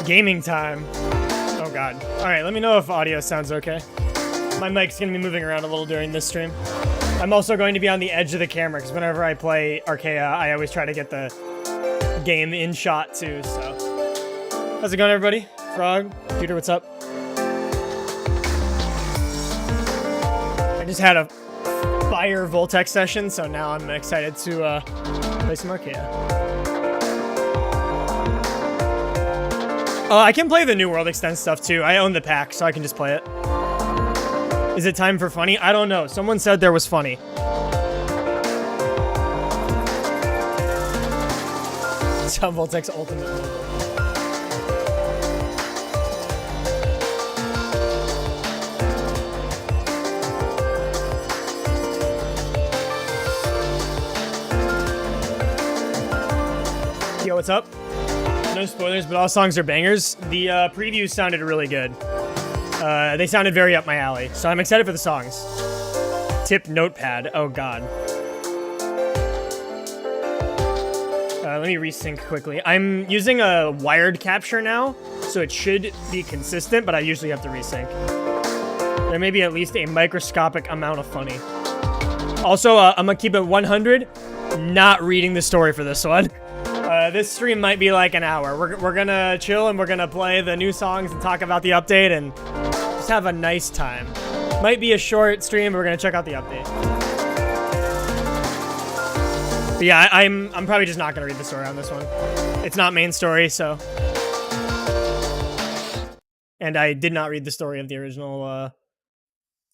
Gaming time. Oh god. Alright, let me know if audio sounds okay. My mic's gonna be moving around a little during this stream. I'm also going to be on the edge of the camera, because whenever I play Arcaea, I always try to get the game in shot too, so. How's it going, everybody? Frog, Peter, what's up? I just had a fire Voltec session, so now I'm excited to play some Arcaea. I can play the New World Extend stuff too. I own the pack, so I can just play it. Is it time for funny? I don't know. Someone said there was funny. Some Voltec's ultimate level. Yo, what's up? No spoilers, but all songs are bangers. The previews sounded really good. They sounded very up my alley, so I'm excited for the songs. Tip notepad. Oh god. Let me resync quickly. I'm using a wired capture now, so it should be consistent, but I usually have to resync. There may be at least a microscopic amount of funny. Also, I'm gonna keep it 100. Not reading the story for this one. This stream might be like an hour. We're gonna chill and we're gonna play the new songs and talk about the update and just have a nice time. Might be a short stream, but we're gonna check out the update. But yeah, I'm probably just not gonna read the story on this one. It's not main story, so. And I did not read the story of the original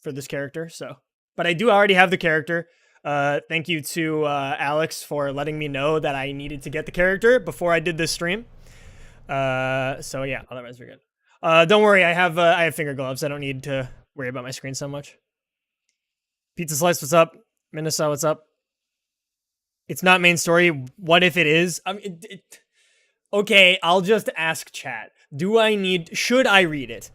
for this character, so. But I do already have the character. Thank you to Alex for letting me know that I needed to get the character before I did this stream. So yeah, otherwise we're good. Don't worry, I have finger gloves. I don't need to worry about my screen so much. Pizza Slice, what's up? Minnesota, what's up? It's not main story. What if it is? I mean, okay, I'll just ask chat. Should I read it?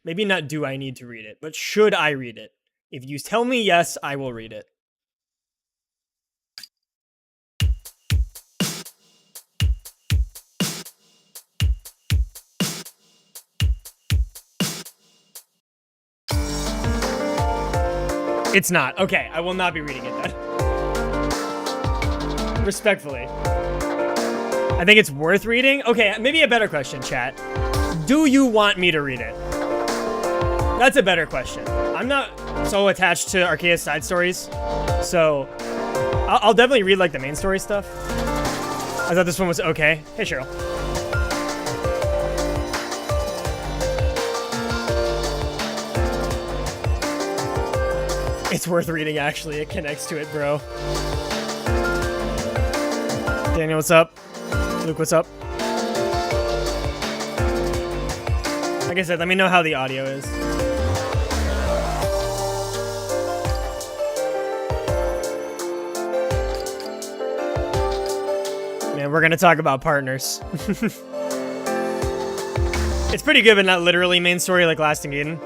Maybe not do I need to read it, but should I read it? If you tell me yes, I will read it. It's not. Okay, I will not be reading it then. Respectfully. I think it's worth reading. Okay, maybe a better question, chat. Do you want me to read it? That's a better question. I'm not so attached to Arcaea's side stories, so I'll definitely read like the main story stuff. I thought this one was okay. Hey, Cheryl. It's worth reading, actually. It connects to it, bro. Daniel, what's up? Luke, what's up? Like I said, let me know how the audio is. Man, we're gonna talk about partners. It's pretty good, but not literally main story like Lasting Eden.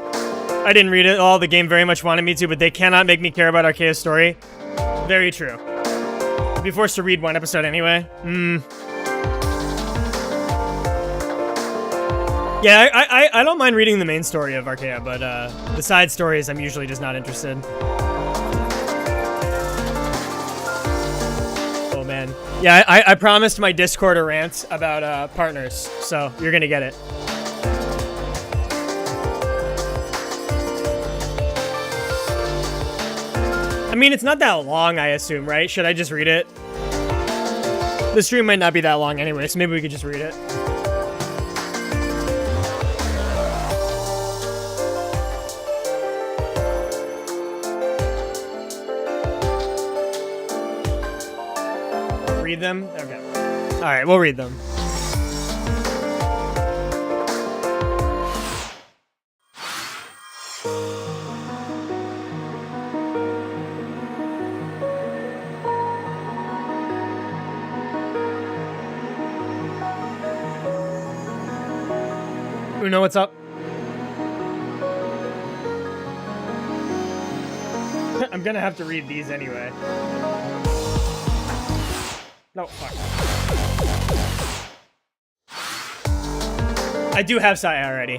I didn't read it all. The game very much wanted me to, but they cannot make me care about Arcaea's story. Very true. I'd be forced to read one episode anyway. Yeah, I don't mind reading the main story of Arcaea, but the side stories I'm usually just not interested. Oh man. Yeah, I promised my Discord a rant about partners, so you're gonna get it. I mean, it's not that long, I assume, right? Should I just read it? The stream might not be that long anyway, so maybe we could just read it. Read them? Okay. Alright, we'll read them. Uno, what's up? I'm gonna have to read these anyway. No, fuck. I do have Saya already.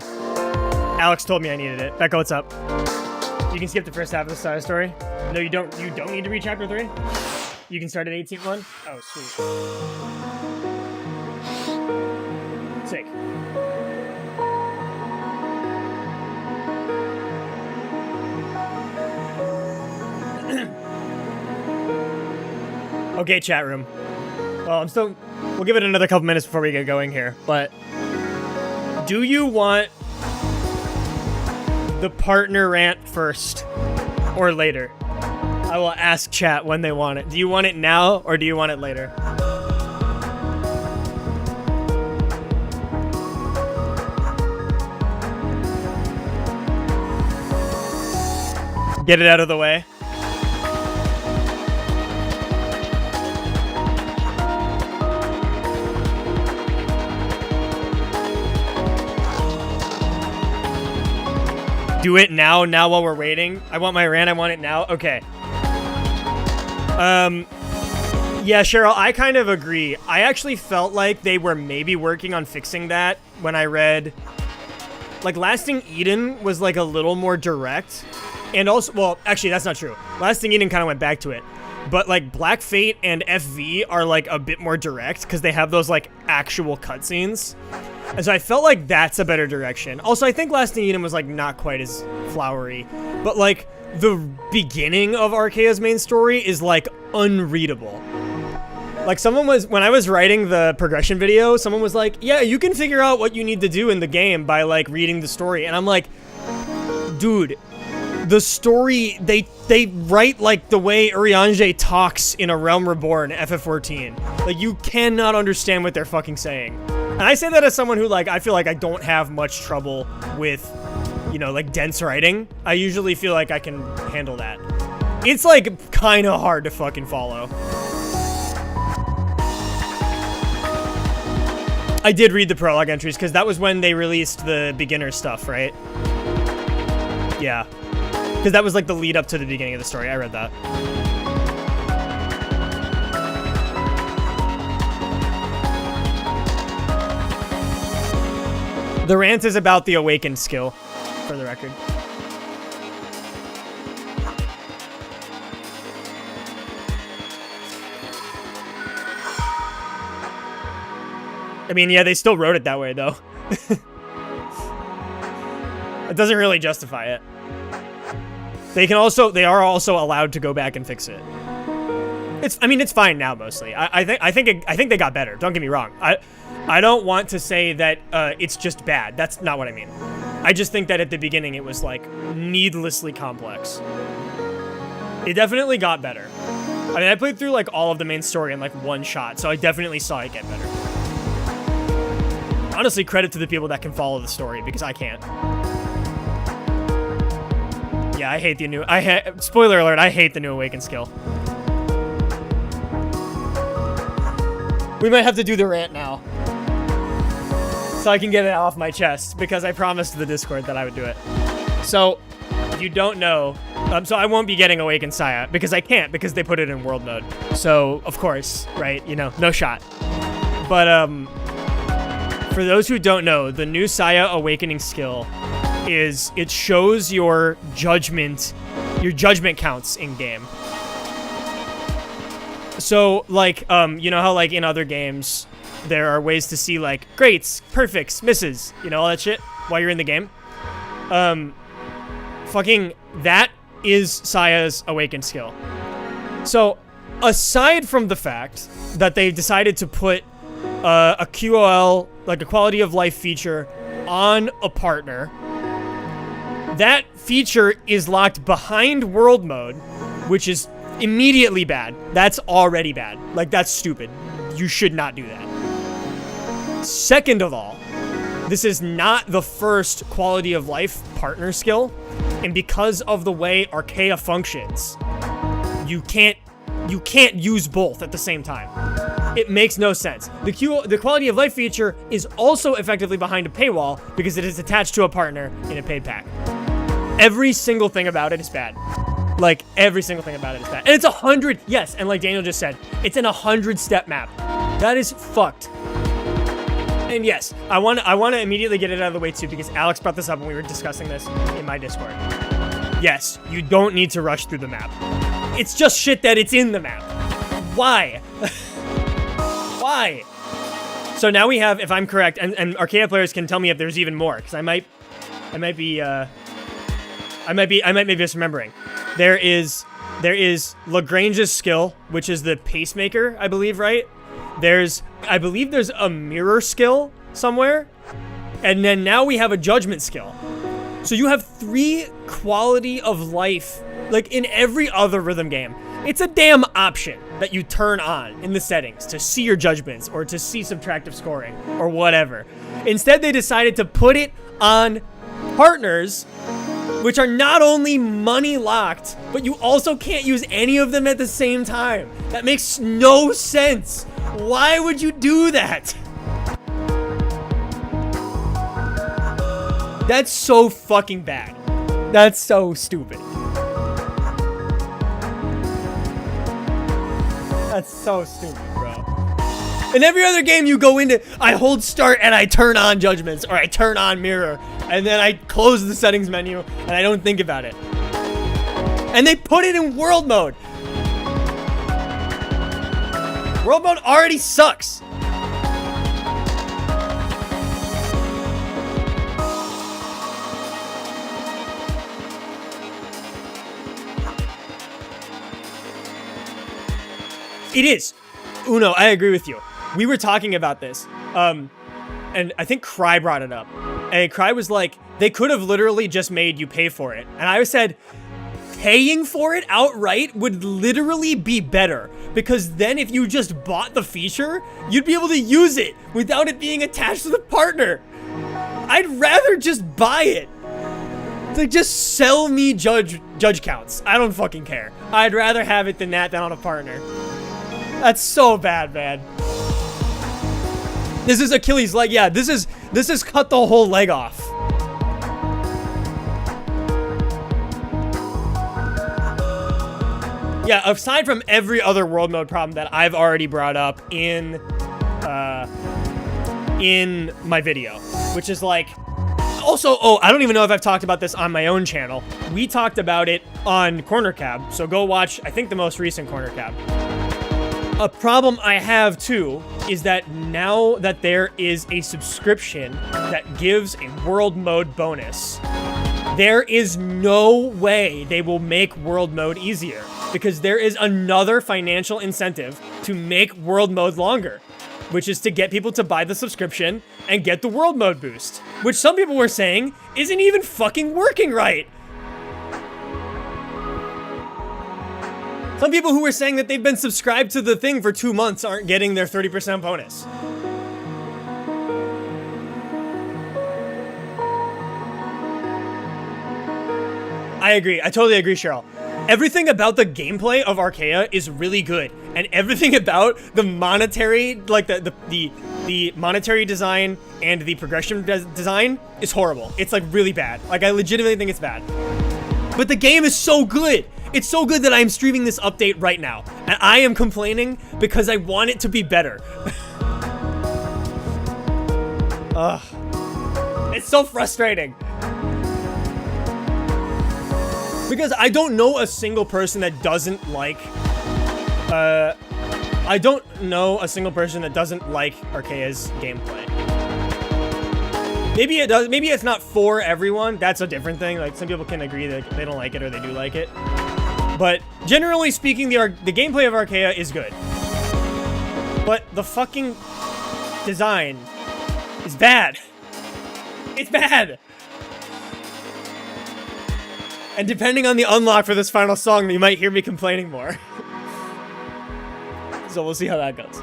Alex told me I needed it. Becca, what's up? You can skip the first half of the Saya story. No, you don't. You don't need to read chapter 3. You can start at 18:1. Oh, sweet. Sick. Okay, chat room. Well, we'll give it another couple minutes before we get going here, but do you want the partner rant first or later? I will ask chat when they want it. Do you want it now or do you want it later? Get it out of the way. Do it now while we're waiting. I want my rant, I want it now. Okay. Yeah, Cheryl, I kind of agree. I actually felt like they were maybe working on fixing that when I read, like, Lasting Eden was like a little more direct. And also, well, actually that's not true. Lasting Eden kind of went back to it. But like Black Fate and FV are like a bit more direct because they have those like actual cutscenes. And so I felt like that's a better direction. Also, I think Lasting Eden was like not quite as flowery, but like the beginning of Arcaea's main story is like unreadable. Like when I was writing the progression video, someone was like, yeah, you can figure out what you need to do in the game by like reading the story. And I'm like, dude, the story, they write like the way Urianger talks in A Realm Reborn, FF14. Like, you cannot understand what they're fucking saying. And I say that as someone who, like, I feel like I don't have much trouble with, you know, like, dense writing. I usually feel like I can handle that. It's, like, kind of hard to fucking follow. I did read the prologue entries, because that was when they released the beginner stuff, right? Yeah. Because that was, like, the lead up to the beginning of the story. I read that. The rant is about the awakened skill, for the record. I mean, yeah, they still wrote it that way, though. It doesn't really justify it. They are also allowed to go back and fix it. I mean, it's fine now, mostly. I think they got better. Don't get me wrong. I don't want to say that it's just bad. That's not what I mean. I just think that at the beginning it was, like, needlessly complex. It definitely got better. I mean, I played through, like, all of the main story in, like, one shot, so I definitely saw it get better. Honestly, credit to the people that can follow the story, because I can't. Yeah, I hate the new... spoiler alert, I hate the new Awaken skill. We might have to do the rant now. So I can get it off my chest, because I promised the Discord that I would do it. So, if you don't know, so I won't be getting Awakened Saya, because I can't, because they put it in world mode. So, of course, right, you know, no shot. But, for those who don't know, the new Saya Awakening skill is, it shows your judgment counts in-game. So, like, you know how, like, in other games, there are ways to see, like, greats, perfects, misses, you know, all that shit while you're in the game? Fucking, that is Saya's Awakened skill. So, aside from the fact that they've decided to put a QOL, like a quality of life feature, on a partner, that feature is locked behind world mode, which is immediately bad. That's already bad. Like, that's stupid. You should not do that. Second of all, this is not the first quality of life partner skill, and because of the way Arcaea functions, you can't use both at the same time. It makes no sense. The quality of life feature is also effectively behind a paywall because it is attached to a partner in a paid pack. Every single thing about it is bad. Like, every single thing about it is bad. And it's 100, yes, and like Daniel just said, it's an 100-step map. That is fucked. And yes, I want to immediately get it out of the way too, because Alex brought this up when we were discussing this in my Discord. Yes, you don't need to rush through the map. It's just shit that it's in the map. Why? Why? So now we have, if I'm correct, and Arcaea players can tell me if there's even more, because I might be misremembering. There is Lagrange's skill, which is the pacemaker, I believe, right? I believe there's a mirror skill somewhere, and then now we have a judgment skill. So you have 3 quality of life, like in every other rhythm game. It's a damn option that you turn on in the settings to see your judgments or to see subtractive scoring or whatever. Instead, they decided to put it on partners, which are not only money locked, but you also can't use any of them at the same time. That makes no sense. Why would you do that? That's so fucking bad. That's so stupid. That's so stupid, bro. In every other game you go into, I hold start and I turn on judgments, or I turn on mirror, and then I close the settings menu and I don't think about it. And they put it in world mode. World mode already sucks. It is. Uno, I agree with you. We were talking about this, and I think Cry brought it up. And Cry was like, they could have literally just made you pay for it. And I said, paying for it outright would literally be better. Because then if you just bought the feature, you'd be able to use it without it being attached to the partner. I'd rather just buy it. Like, just sell me judge counts. I don't fucking care. I'd rather have it than that than on a partner. That's so bad, man. This is Achilles' leg. Yeah, this is cut the whole leg off. Yeah, aside from every other world mode problem that I've already brought up in my video, which is like, also, oh, I don't even know if I've talked about this on my own channel. We talked about it on Corner Cab, so go watch, I think, the most recent Corner Cab. A problem I have, too, is that now that there is a subscription that gives a world mode bonus, there is no way they will make world mode easier, because there is another financial incentive to make world mode longer, which is to get people to buy the subscription and get the world mode boost, which some people were saying isn't even fucking working right. Some people who were saying that they've been subscribed to the thing for 2 months aren't getting their 30% bonus. I agree. I totally agree, Cheryl. Everything about the gameplay of Arcaea is really good, and everything about the monetary, like the monetary design and the progression design is horrible. It's like really bad. Like, I legitimately think it's bad. But the game is so good. It's so good that I am streaming this update right now, and I am complaining because I want it to be better. Ugh. It's so frustrating. Because I don't know a single person that doesn't like, I don't know a single person that doesn't like Arcaea's gameplay. Maybe it does, maybe it's not for everyone, that's a different thing. Like, some people can agree that they don't like it or they do like it. But generally speaking, the gameplay of Arcaea is good. But the fucking design is bad. It's bad. And depending on the unlock for this final song, you might hear me complaining more. So we'll see how that goes.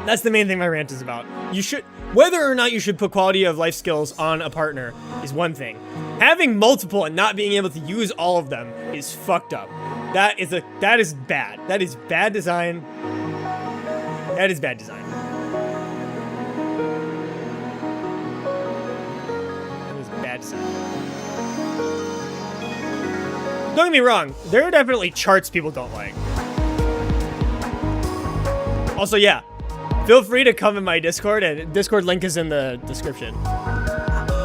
That's the main thing my rant is about. You should, whether or not you should put quality of life skills on a partner is one thing. Having multiple and not being able to use all of them is fucked up. That is bad. That is bad design. That is bad design. That is bad design. Don't get me wrong, there are definitely charts people don't like. Also, yeah, Feel free to come in my Discord, and Discord link is in the description.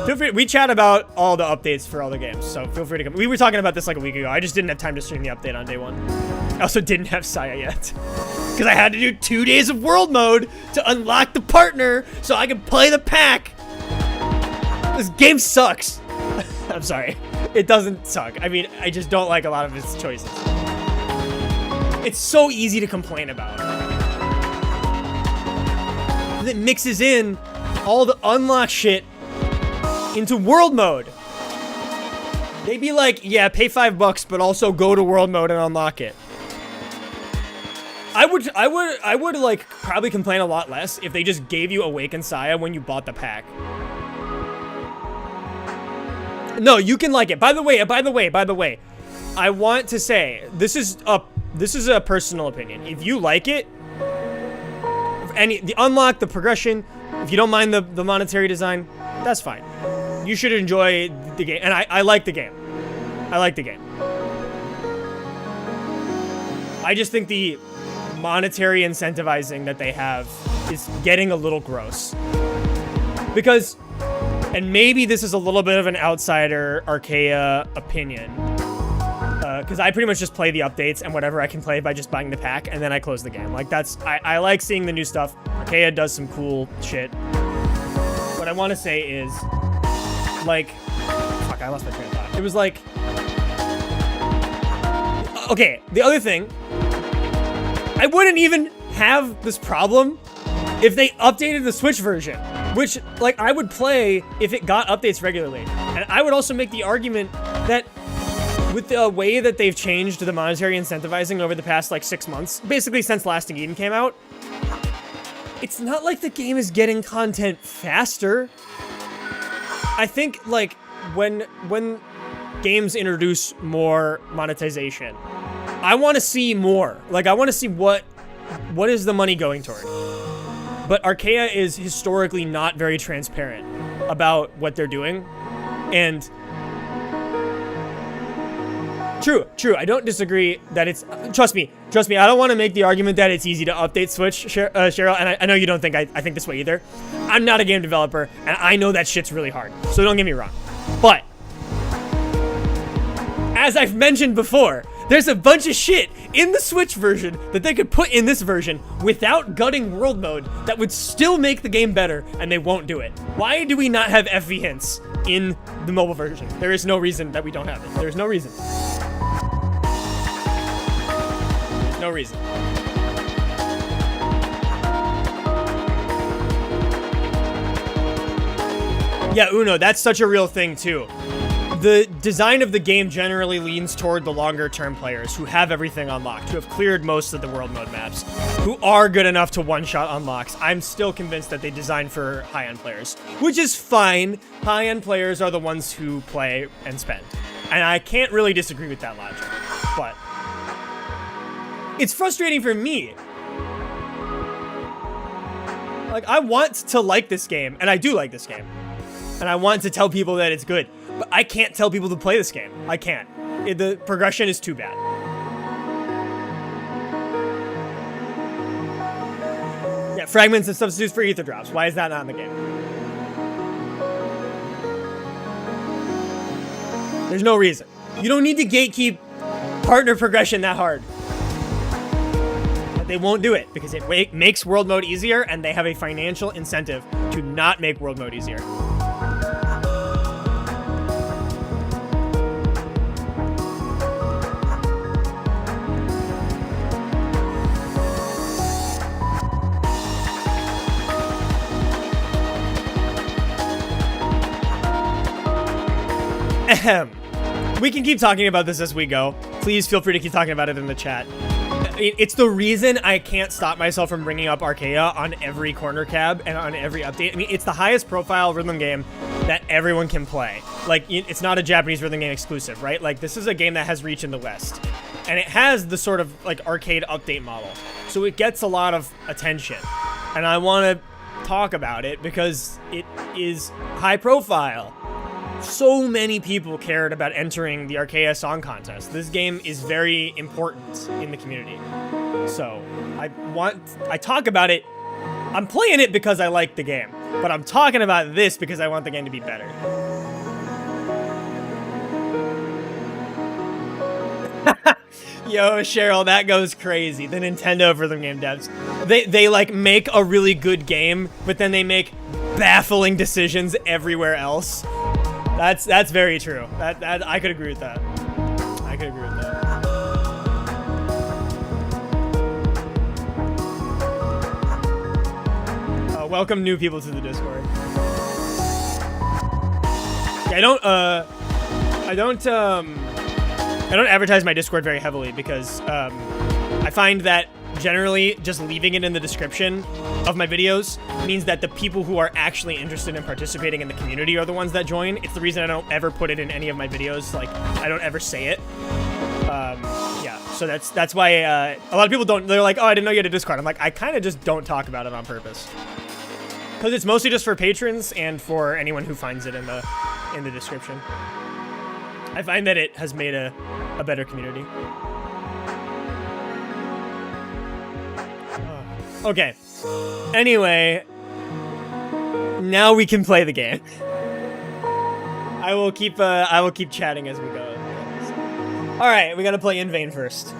Feel free. We chat about all the updates for all the games, so feel free to come. We were talking about this like a week ago. I just didn't have time to stream the update on day 1. I also didn't have Saya yet because I had to do 2 days of world mode to unlock the partner so I could play the pack. This game sucks. I'm sorry. It doesn't suck. I mean, I just don't like a lot of its choices. It's so easy to complain about. It mixes in all the unlock shit into world mode. They'd be like, yeah, pay $5, but also go to world mode and unlock it. I would like probably complain a lot less if they just gave you Awaken Saya when you bought the pack. No, you can like it. By the way, I want to say this is a personal opinion. If you like it, the unlock, the progression, if you don't mind the monetary design, that's fine. You should enjoy the game, and I like the game. I like the game. I just think the monetary incentivizing that they have is getting a little gross. Because, and maybe this is a little bit of an outsider Arcaea opinion, because I pretty much just play the updates and whatever I can play by just buying the pack, and then I close the game. Like, I like seeing the new stuff. Arcaea does some cool shit. What I want to say is, like, fuck, I lost my train of thought. It was like, okay, the other thing, I wouldn't even have this problem if they updated the Switch version, which, like, I would play if it got updates regularly. And I would also make the argument that with the way that they've changed the monetary incentivizing over the past, like, 6 months, basically since Lasting Eden came out, it's not like the game is getting content faster. I think, like, when games introduce more monetization, I want to see more. Like, I want to see what is the money going toward. But Arcaea is historically not very transparent about what they're doing. And true. I don't disagree that it's, trust me, I don't want to make the argument that it's easy to update Switch, Cheryl, and I know you don't think I think this way either. I'm not a game developer, and I know that shit's really hard, so don't get me wrong. But, as I've mentioned before, there's a bunch of shit in the Switch version that they could put in this version without gutting world mode that would still make the game better, and they won't do it. Why do we not have FV hints in the mobile version? There is no reason that we don't have it. There's no reason. No reason. Yeah, Uno, that's such a real thing too. The design of the game generally leans toward the longer-term players who have everything unlocked, who have cleared most of the world mode maps, who are good enough to one-shot unlocks. I'm still convinced that they designed for high-end players, which is fine. High-end players are the ones who play and spend. And I can't really disagree with that logic, but it's frustrating for me. Like, I want to like this game, and I do like this game. And I want to tell people that it's good. But I can't tell people to play this game. I can't. The progression is too bad. Yeah, fragments and substitutes for ether drops. Why is that not in the game? There's no reason. You don't need to gatekeep partner progression that hard. But they won't do it because it makes world mode easier, and they have a financial incentive to not make world mode easier. We can keep talking about this as we go. Please feel free to keep talking about it in the chat. It's the reason I can't stop myself from bringing up Arcaea on every corner cab and on every update. I mean, it's the highest profile rhythm game that everyone can play. Like, it's not a Japanese rhythm game exclusive, right? Like, this is a game that has reach in the West. And it has the sort of, like, arcade update model. So it gets a lot of attention. And I want to talk about it because it is high profile. So many people cared about entering the Arcaea Song Contest. This game is very important in the community. So I talk about it I'm playing it because I like the game, but I'm talking about this because I want the game to be better. Yo, Cheryl, that goes crazy. The Nintendo for the game devs. They like make a really good game, but then they make baffling decisions everywhere else. That's very true. That I could agree with that. I could agree with that. Welcome new people to the Discord. Yeah, I don't advertise my Discord very heavily because I find that generally just leaving it in the description of my videos means that the people who are actually interested in participating in the community are the ones that join. It's the reason I don't ever put it in any of my videos. Like, I don't ever say it. Yeah, so that's why a lot of people don't. They're like, oh, I didn't know you had a Discord. I'm like, I kind of just don't talk about it on purpose because it's mostly just for patrons and for anyone who finds it in the description. I find that it has made a better community. Okay. Anyway, now we can play the game. I will keep chatting as we go. All right, we gotta play In Vain first.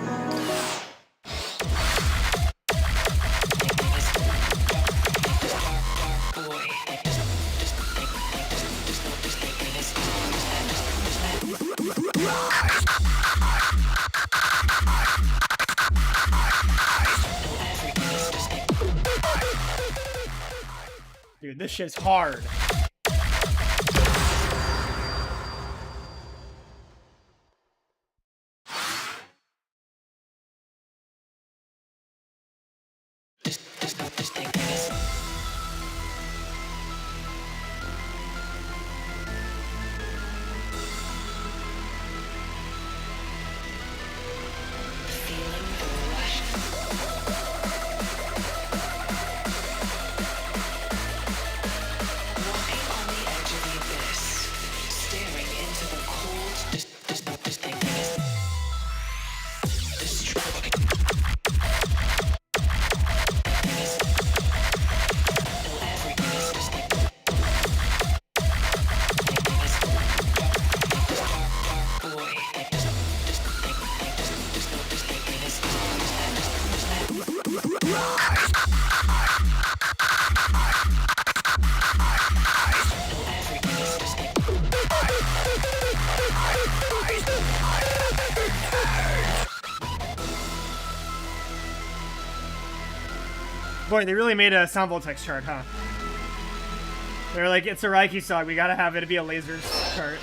Dude, this shit's hard. Boy, they really made a sound voltex chart, huh? They're like, it's a Raiki song, we gotta have it be a lasers chart.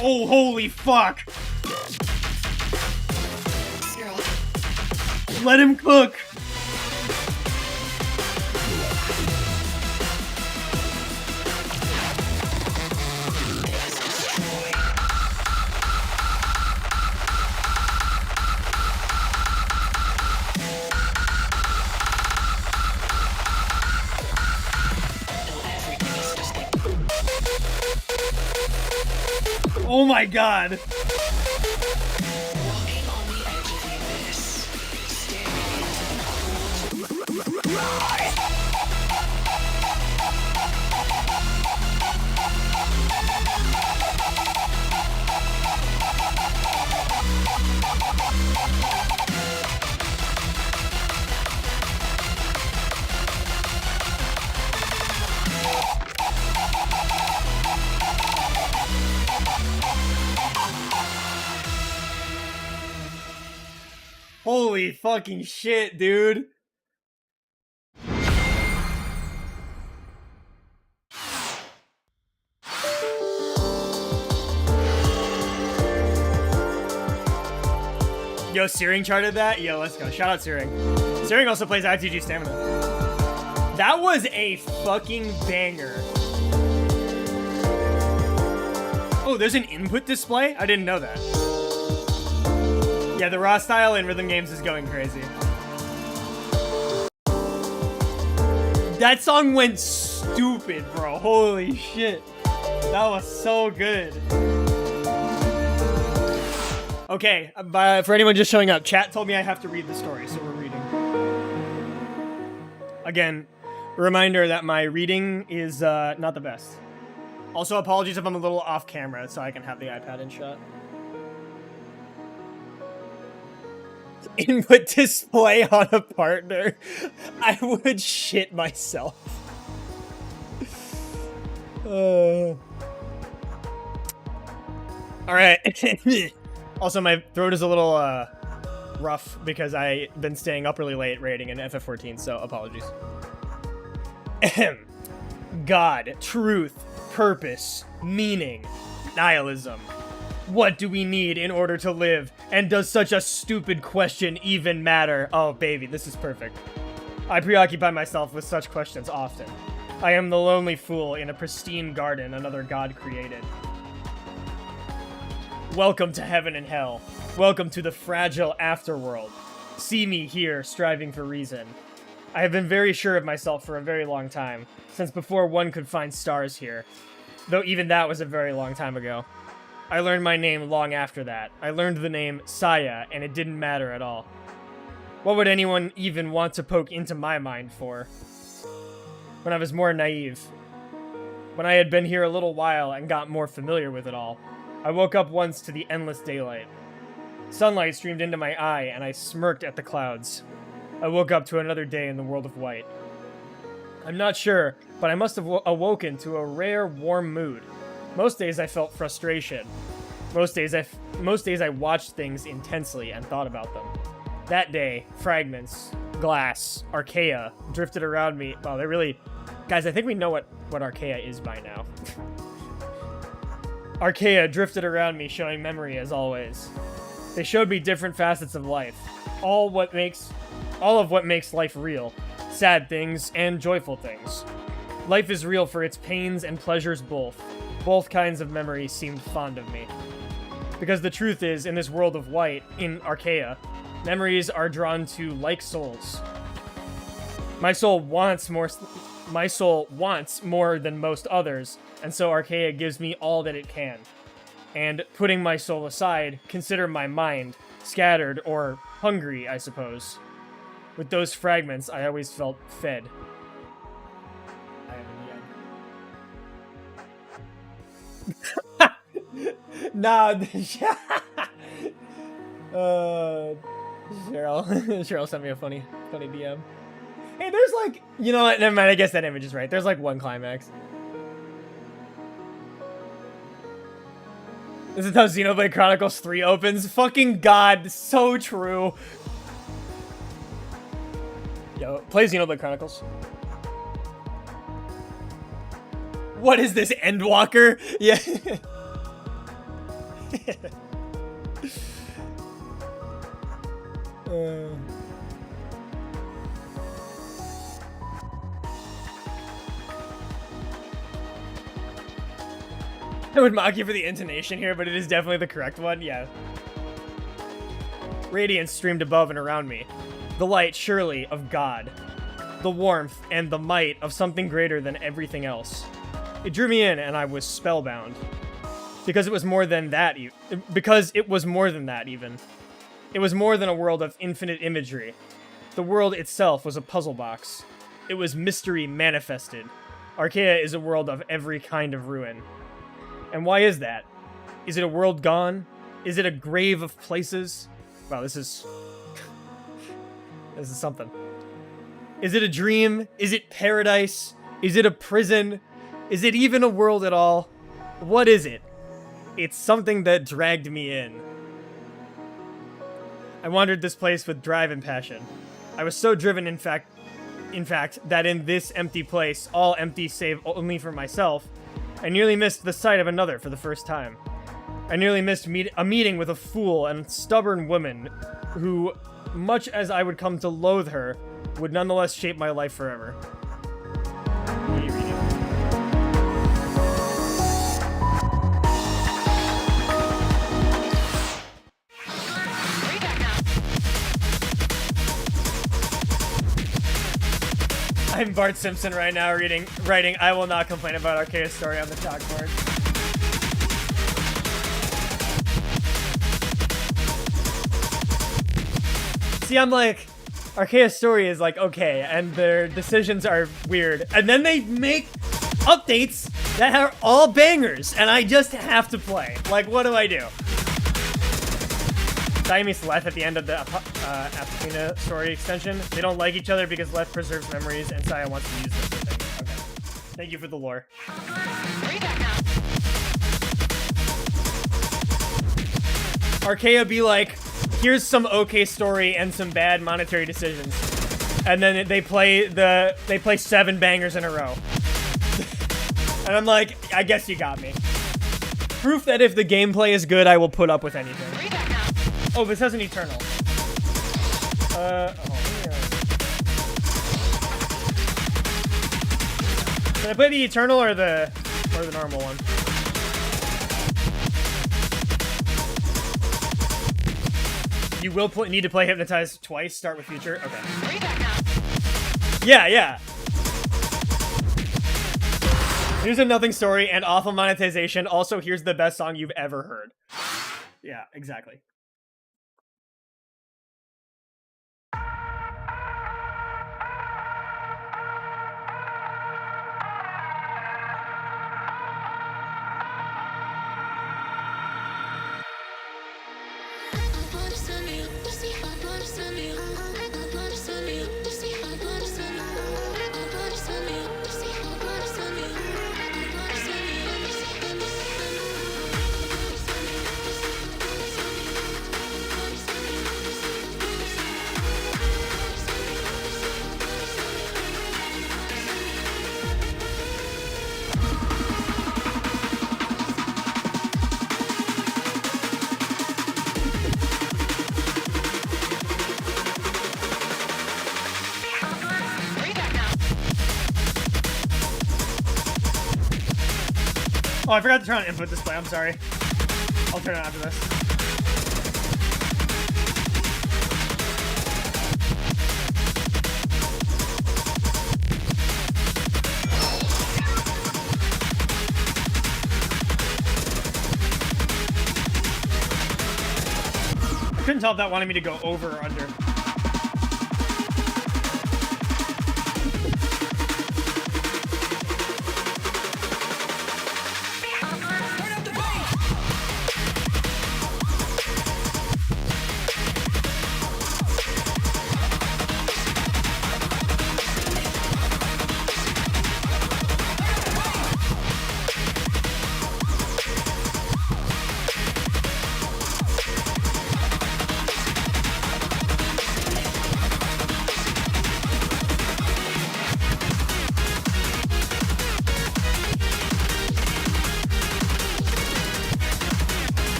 Oh, holy fuck! Let him cook! Oh my god! Holy fucking shit, dude. Yo, Searing charted that? Yo, let's go. Shout out Searing. Searing also plays ITG Stamina. That was a fucking banger. Oh, there's an input display? I didn't know that. Yeah, the raw style in rhythm games is going crazy. That song went stupid, bro. Holy shit. That was so good. Okay, for anyone just showing up, chat told me I have to read the story, so we're reading. Again, a reminder that my reading is not the best. Also, apologies if I'm a little off camera, so I can have the iPad in shot. Input display on a partner. I would shit myself. Alright. Also, my throat is a little rough because I've been staying up really late raiding in FF14, so apologies. God, truth, purpose, meaning, nihilism. What do we need in order to live? And does such a stupid question even matter? Oh, baby, this is perfect. I preoccupy myself with such questions often. I am the lonely fool in a pristine garden another god created. Welcome to heaven and hell. Welcome to the fragile afterworld. See me here, striving for reason. I have been very sure of myself for a very long time, since before one could find stars here. Though even that was a very long time ago. I learned my name long after that. I learned the name Saya, and it didn't matter at all. What would anyone even want to poke into my mind for? When I was more naive. When I had been here a little while and got more familiar with it all. I woke up once to the endless daylight. Sunlight streamed into my eye, and I smirked at the clouds. I woke up to another day in the world of white. I'm not sure, but I must have awoken to a rare, warm mood. Most days I felt frustration. Most days I watched things intensely and thought about them. That day, fragments, glass, Arcaea drifted around me. Wow, they really... Guys, I think we know what Arcaea is by now. Arcaea drifted around me, showing memory as always. They showed me different facets of life. All of what makes life real. Sad things and joyful things. Life is real for its pains and pleasures both. Both kinds of memories seemed fond of me. Because the truth is, in this world of white, in Arcaea, memories are drawn to like souls. My soul wants more than most others, and so Arcaea gives me all that it can. And putting my soul aside, consider my mind, scattered or hungry, I suppose. With those fragments, I always felt fed. Nah, Cheryl sent me a funny DM. Hey, there's like, you know what, never mind, I guess that image is right. There's like one climax. This is how Xenoblade Chronicles 3 opens. Fucking god, so true. Yo, play Xenoblade Chronicles. What is this, Endwalker? Yeah. I would mock you for the intonation here, but it is definitely the correct one, yeah. Radiance streamed above and around me. The light, surely, of God. The warmth and the might of something greater than everything else. It drew me in, and I was spellbound. Because it was more than that, even. It was more than a world of infinite imagery. The world itself was a puzzle box. It was mystery manifested. Arcaea is a world of every kind of ruin. And why is that? Is it a world gone? Is it a grave of places? Wow, this is... this is something. Is it a dream? Is it paradise? Is it a prison? Is it even a world at all? What is it? It's something that dragged me in. I wandered this place with drive and passion. I was so driven, in fact, that in this empty place, all empty save only for myself, I nearly missed the sight of another for the first time. I nearly missed a meeting with a fool and stubborn woman who, much as I would come to loathe her, would nonetheless shape my life forever. I'm Bart Simpson right now writing I will not complain about Arcaea's story on the chalkboard. See, I'm like, Arcaea's story is like, okay, and their decisions are weird. And then they make updates that are all bangers, and I just have to play. Like, what do I do? Siamese left at the end of the Athena story extension. They don't like each other because Left preserves memories and Saya wants to use them for things. Okay. Thank you for the lore. Arcaea be like, here's some okay story and some bad monetary decisions. And then they play 7 bangers in a row. And I'm like, I guess you got me. Proof that if the gameplay is good, I will put up with anything. Oh, this has an Eternal. Can I play the Eternal or the normal one? You will need to play Hypnotize twice. Start with Future. Okay. Yeah. Here's a nothing story and awful monetization. Also, here's the best song you've ever heard. Yeah, exactly. Oh, I forgot to turn on input display. I'm sorry. I'll turn it on after this. I couldn't tell if that wanted me to go over or under.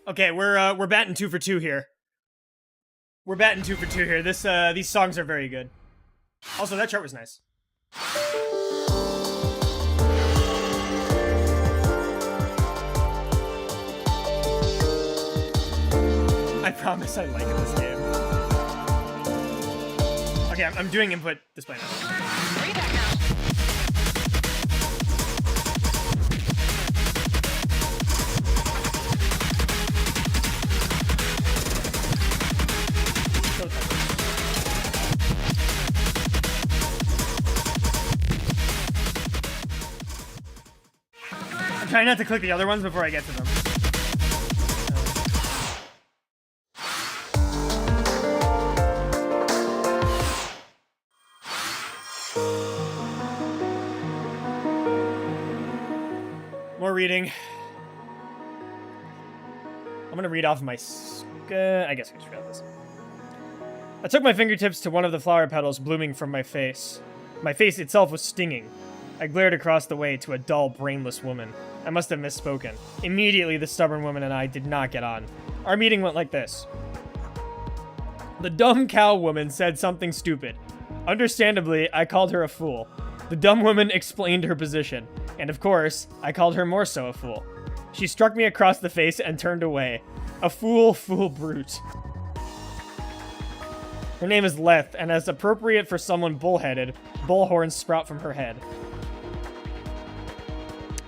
Okay, we're batting 2 for 2 here. We're batting 2 for 2 here. These songs are very good. Also, that chart was nice. I promise I like this game. Okay, I'm doing input display now. I'm trying not to click the other ones before I get to them. More reading. I'm gonna read off my... I guess I can just read this. I took my fingertips to one of the flower petals blooming from my face. My face itself was stinging. I glared across the way to a dull, brainless woman. I must have misspoken. Immediately, the stubborn woman and I did not get on. Our meeting went like this. The dumb cow woman said something stupid. Understandably, I called her a fool. The dumb woman explained her position. And of course, I called her more so a fool. She struck me across the face and turned away. A fool brute. Her name is Leth, and as appropriate for someone bullheaded, bullhorns sprout from her head.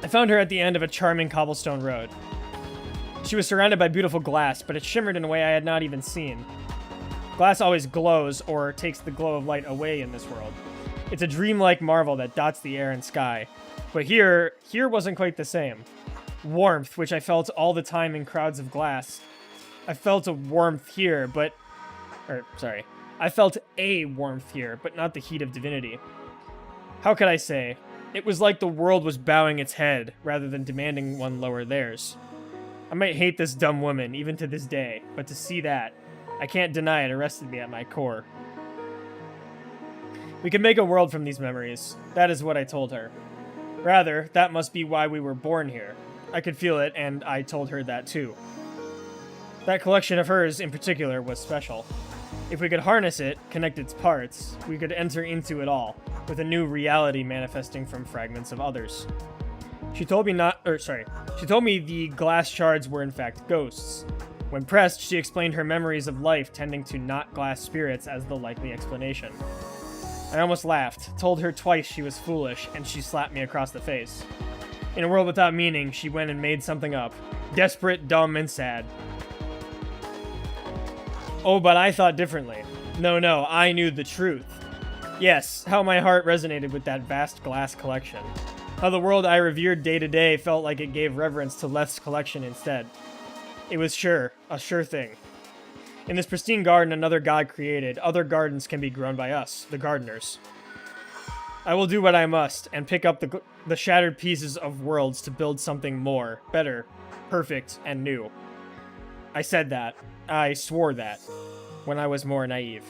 I found her at the end of a charming cobblestone road. She was surrounded by beautiful glass, but it shimmered in a way I had not even seen. Glass always glows, or takes the glow of light away in this world. It's a dreamlike marvel that dots the air and sky. But here wasn't quite the same. Warmth, which I felt all the time in crowds of glass. I felt a warmth here, I felt a warmth here, but not the heat of divinity. How could I say? It was like the world was bowing its head, rather than demanding one lower theirs. I might hate this dumb woman, even to this day, but to see that, I can't deny it arrested me at my core. We can make a world from these memories. That is what I told her. Rather, that must be why we were born here. I could feel it, and I told her that too. That collection of hers, in particular, was special. If we could harness it, connect its parts, we could enter into it all, with a new reality manifesting from fragments of others. She told me the glass shards were in fact ghosts. When pressed, she explained her memories of life tending to not glass spirits as the likely explanation. I almost laughed, told her twice she was foolish, and she slapped me across the face. In a world without meaning, she went and made something up. Desperate, dumb, and sad. Oh, but I thought differently. No, I knew the truth. Yes, how my heart resonated with that vast glass collection. How the world I revered day to day felt like it gave reverence to Leth's collection instead. It was a sure thing. In this pristine garden another god created, other gardens can be grown by us, the gardeners. I will do what I must, and pick up the shattered pieces of worlds to build something more, better, perfect, and new. I said that. I swore that. When I was more naive.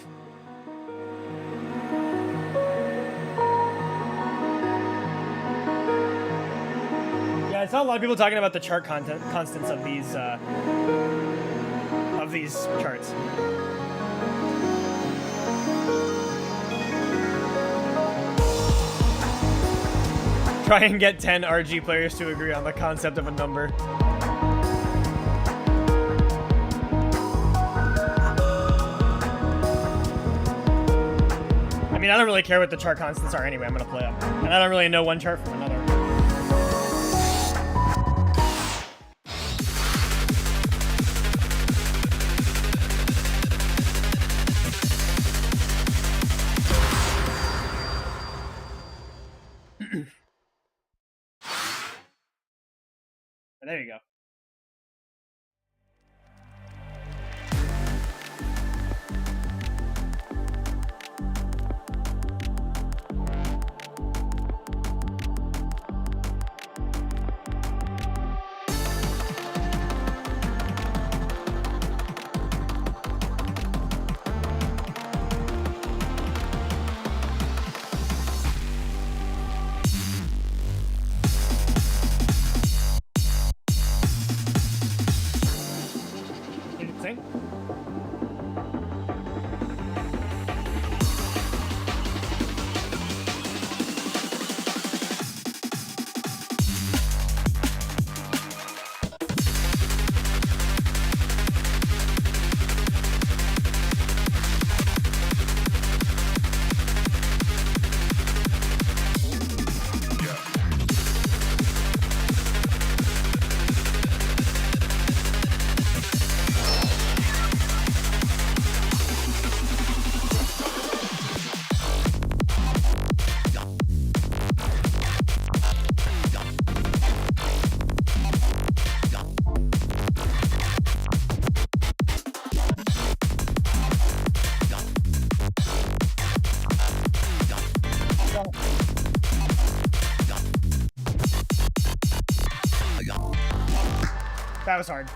Yeah, I saw a lot of people talking about the chart constants of these charts. Try and get 10 RG players to agree on the concept of a number. I mean, I don't really care what the chart constants are anyway. I'm going to play them. And I don't really know one chart from another. There you go. That was hard.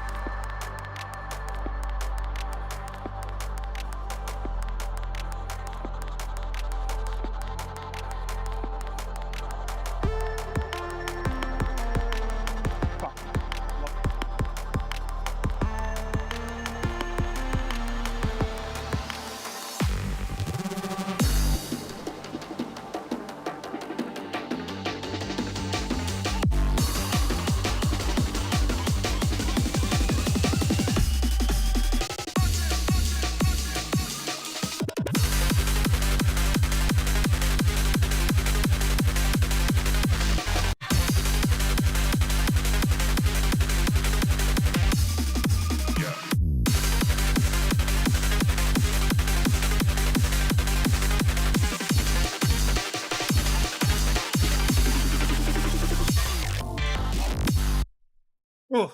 Ooh.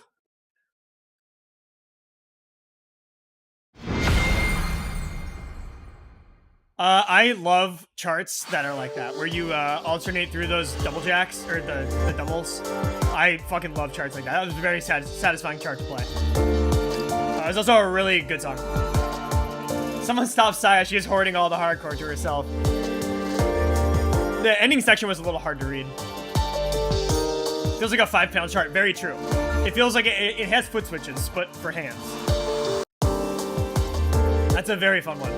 I love charts that are like that, where you alternate through those double jacks, or the doubles. I fucking love charts like that. That was a very satisfying chart to play. It was also a really good song. Someone stop Saya, she is hoarding all the hardcore to herself. The ending section was a little hard to read. Feels like a 5-pound chart, very true. It feels like it has foot switches, but for hands. That's a very fun one.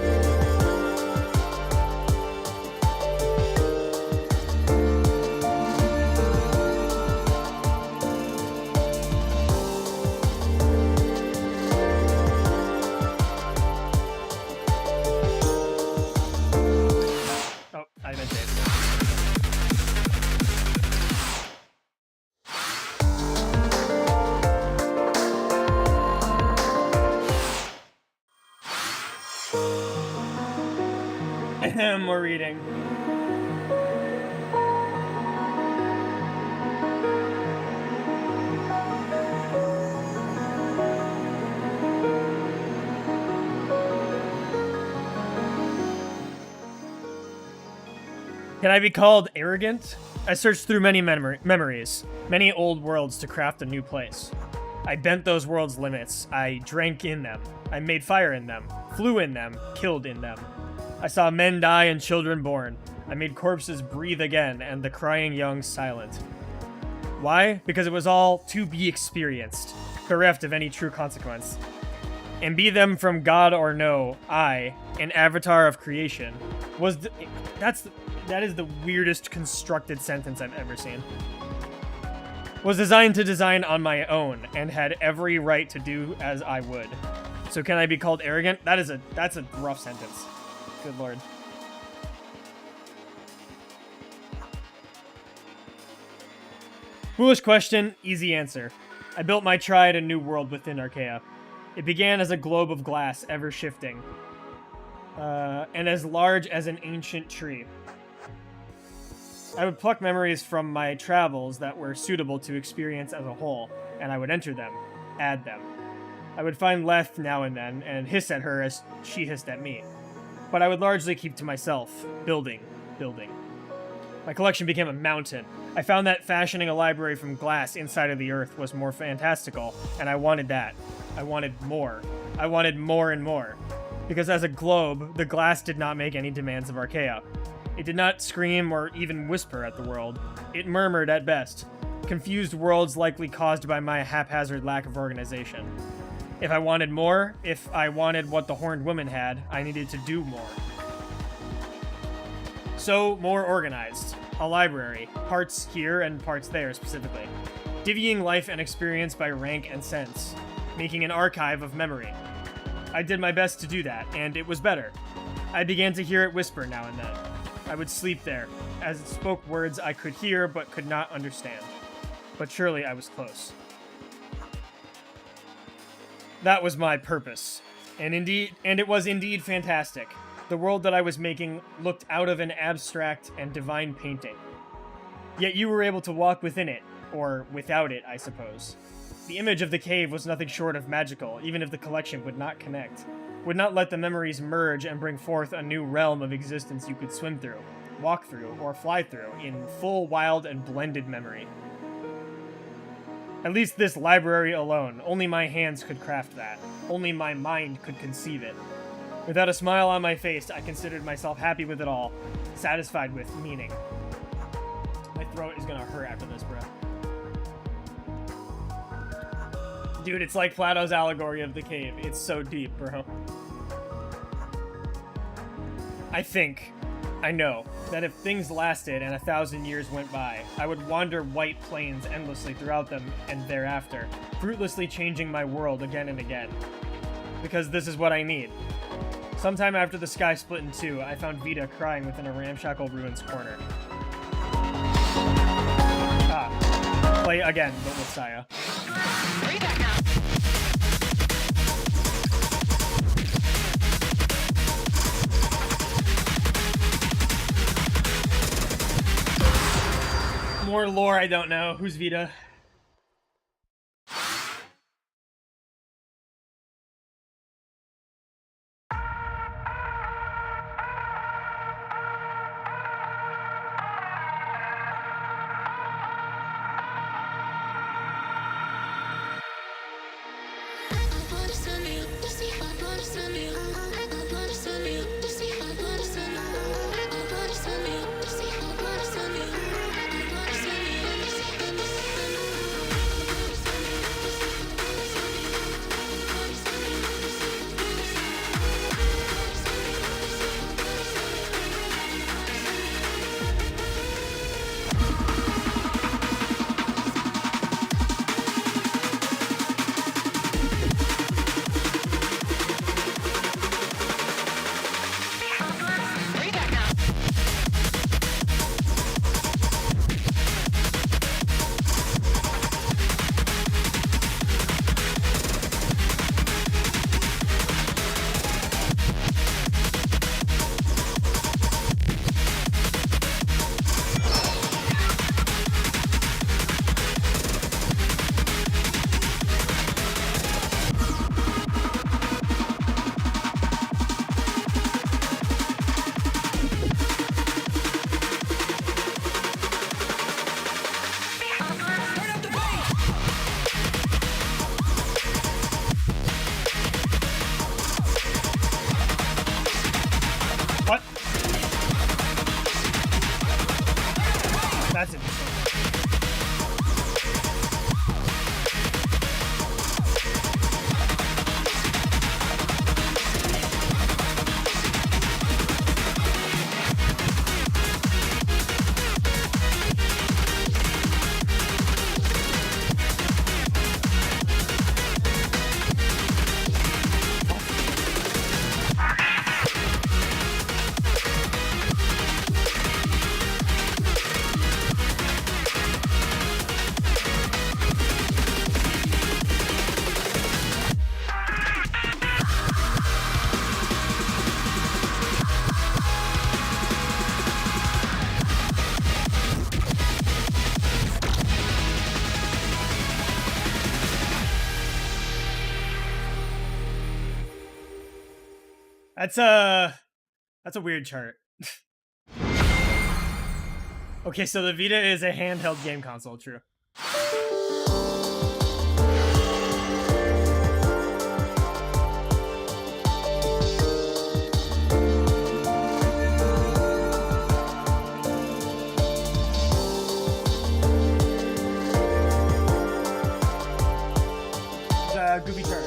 Oh, I meant it. More reading. Can I be called arrogant? I searched through many memories, many old worlds to craft a new place. I bent those worlds' limits. I drank in them. I made fire in them, flew in them, killed in them. I saw men die and children born. I made corpses breathe again and the crying young silent. Why? Because it was all to be experienced, bereft of any true consequence. And be them from God or no, I, an avatar of creation, was that is the weirdest constructed sentence I've ever seen. Was designed to design on my own and had every right to do as I would. So can I be called arrogant? That's a rough sentence. Good lord. Foolish question, easy answer. I built my tried a new world within Arcaea. It began as a globe of glass, ever shifting, and as large as an ancient tree. I would pluck memories from my travels that were suitable to experience as a whole, and I would enter them, add them. I would find Leth now and then, and hiss at her as she hissed at me. But I would largely keep to myself, building. My collection became a mountain. I found that fashioning a library from glass inside of the earth was more fantastical, and I wanted that. I wanted more. I wanted more and more. Because as a globe, the glass did not make any demands of Arcaea. It did not scream or even whisper at the world. It murmured at best. Confused worlds likely caused by my haphazard lack of organization. If I wanted more, if I wanted what the Horned Woman had, I needed to do more. So, more organized. A library. Parts here and parts there, specifically. Divvying life and experience by rank and sense. Making an archive of memory. I did my best to do that, and it was better. I began to hear it whisper now and then. I would sleep there, as it spoke words I could hear but could not understand. But surely I was close. That was my purpose. And it was indeed fantastic. The world that I was making looked out of an abstract and divine painting. Yet you were able to walk within it, or without it, I suppose. The image of the cave was nothing short of magical, even if the collection would not connect. Would not let the memories merge and bring forth a new realm of existence you could swim through, walk through, or fly through in full, wild, and blended memory. At least this library alone, only my hands could craft that. Only my mind could conceive it. Without a smile on my face, I considered myself happy with it all, satisfied with meaning. My throat is gonna hurt after this, bro. Dude, it's like Plato's allegory of the cave. It's so deep, bro. I know, that if things lasted and 1,000 years went by, I would wander white plains endlessly throughout them and thereafter, fruitlessly changing my world again and again. Because this is what I need. Sometime after the sky split in two, I found Vita crying within a ramshackle ruins corner. Play again, but with Saya. More lore I don't know. Who's Vita? What? That's interesting. That's a weird chart. Okay, so the Vita is a handheld game console, true. Goofy chart.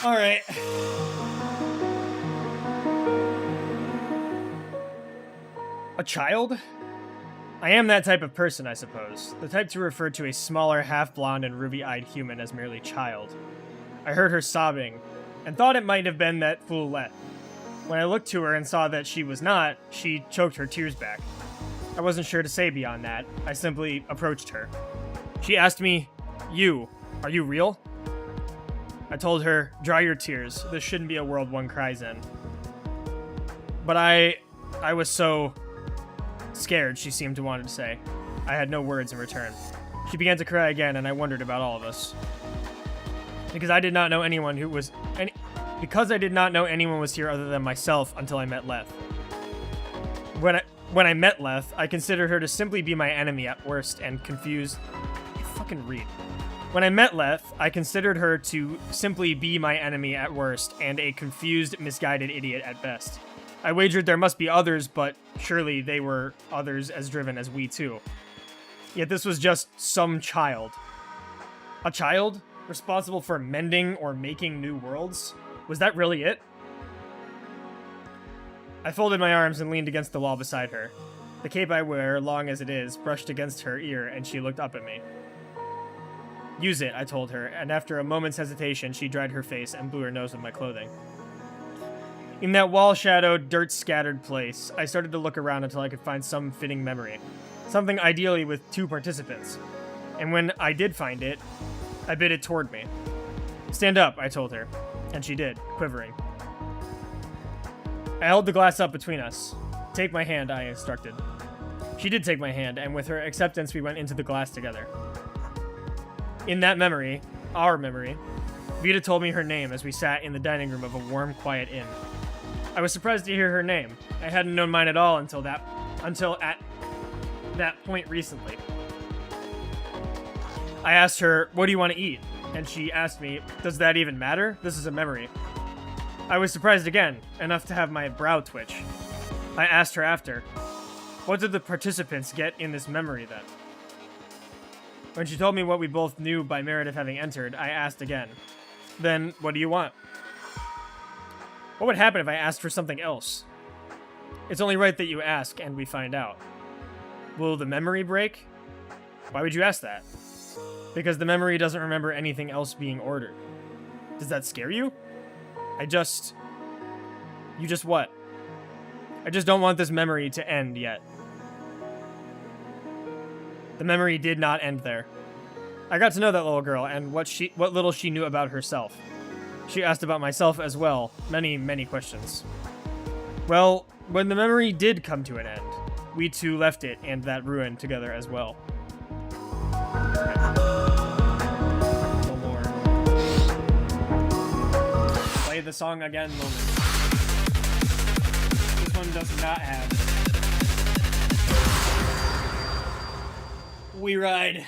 All right. A child? I am that type of person, I suppose. The type to refer to a smaller, half-blonde and ruby-eyed human as merely child. I heard her sobbing, and thought it might have been that foolette. When I looked to her and saw that she was not, she choked her tears back. I wasn't sure to say beyond that. I simply approached her. She asked me, are you real? I told her, dry your tears. This shouldn't be a world one cries in. But I was so scared, she seemed to want to say. I had no words in return. She began to cry again, and I wondered about all of us. Because I did not know anyone was here other than myself until I met Leth. When I met Leth, I considered her to simply be my enemy at worst and confused. You fucking read. When I met Leth, I considered her to simply be my enemy at worst and a confused, misguided idiot at best. I wagered there must be others, but surely they were others as driven as we too. Yet this was just some child. A child? Responsible for mending or making new worlds? Was that really it? I folded my arms and leaned against the wall beside her. The cape I wear, long as it is, brushed against her ear, and she looked up at me. Use it, I told her, and after a moment's hesitation, she dried her face and blew her nose with my clothing. In that wall-shadowed, dirt-scattered place, I started to look around until I could find some fitting memory. Something ideally with 2 participants. And when I did find it, I bid it toward me. "Stand up," I told her. And she did, quivering. I held the glass up between us. "Take my hand," I instructed. She did take my hand, and with her acceptance, we went into the glass together. In that memory, our memory, Vita told me her name as we sat in the dining room of a warm, quiet inn. I was surprised to hear her name. I hadn't known mine at all until at that point recently. I asked her, "What do you want to eat?" And she asked me, "Does that even matter? This is a memory." I was surprised again, enough to have my brow twitch. I asked her after, "What did the participants get in this memory then?" When she told me what we both knew by merit of having entered, I asked again, "Then, what do you want?" What would happen if I asked for something else? It's only right that you ask and we find out. Will the memory break? Why would you ask that? Because the memory doesn't remember anything else being ordered. Does that scare you? You just what? I just don't want this memory to end yet. The memory did not end there. I got to know that little girl and what little she knew about herself. She asked about myself as well, many, many questions. Well, when the memory did come to an end, we two left it and that ruin together as well. No more. Play the song again moment. This one does not have We Ride.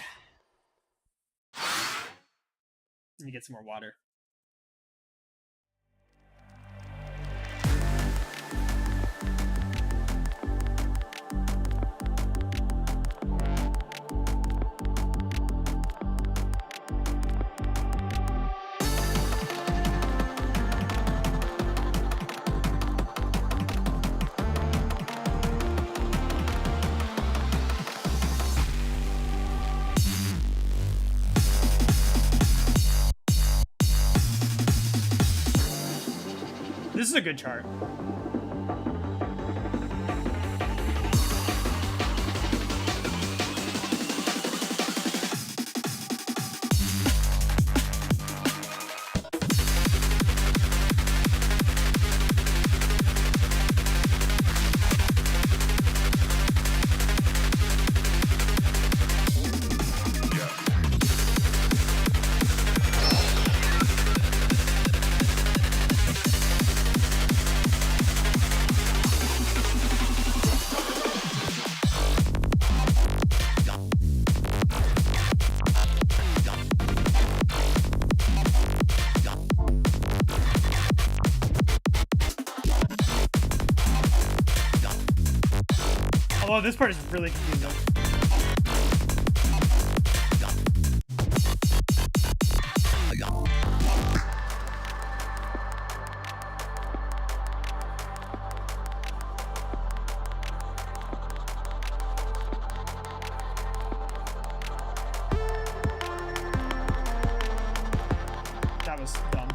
Let me get some more water. This is a good chart. Oh, this part is really confusing. That was dumb.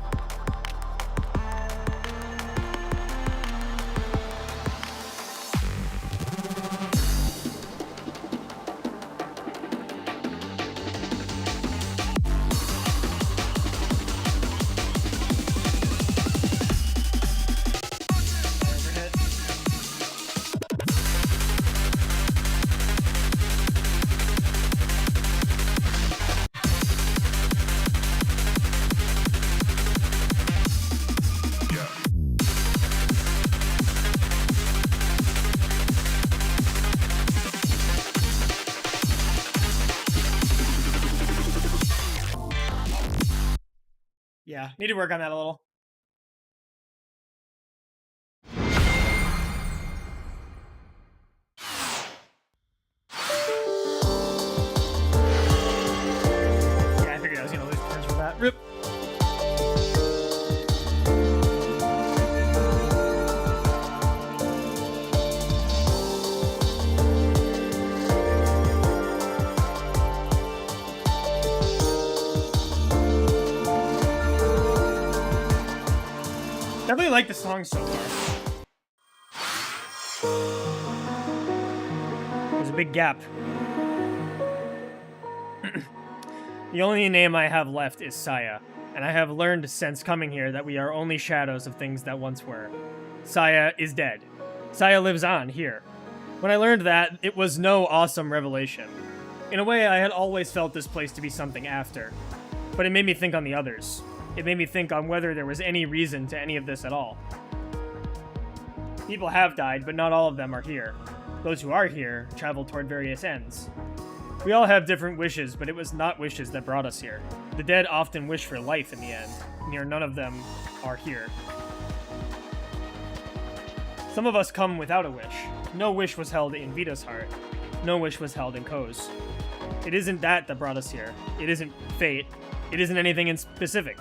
Yeah, need to work on that a little. Yeah, I figured I was gonna lose turns for that. Rip. Definitely like the song so far. There's a big gap. The only name I have left is Saya, and I have learned since coming here that we are only shadows of things that once were. Saya is dead. Saya lives on here. When I learned that, it was no awesome revelation. In a way, I had always felt this place to be something after, but it made me think on the others. It made me think on whether there was any reason to any of this at all. People have died, but not all of them are here. Those who are here travel toward various ends. We all have different wishes, but it was not wishes that brought us here. The dead often wish for life in the end. Near none of them are here. Some of us come without a wish. No wish was held in Vita's heart. No wish was held in Ko's. It isn't that brought us here. It isn't fate. It isn't anything in specific.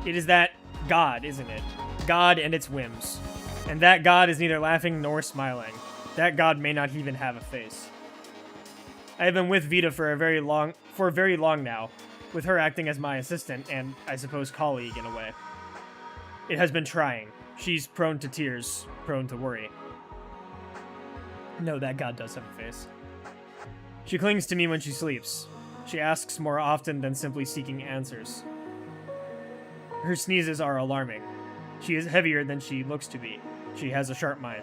It is that God, isn't it? God and its whims. And that God is neither laughing nor smiling. That God may not even have a face. I have been with Vita for very long now, with her acting as my assistant and, I suppose, colleague in a way. It has been trying. She's prone to tears, prone to worry. No, that God does have a face. She clings to me when she sleeps. She asks more often than simply seeking answers. Her sneezes are alarming. She is heavier than she looks to be. She has a sharp mind.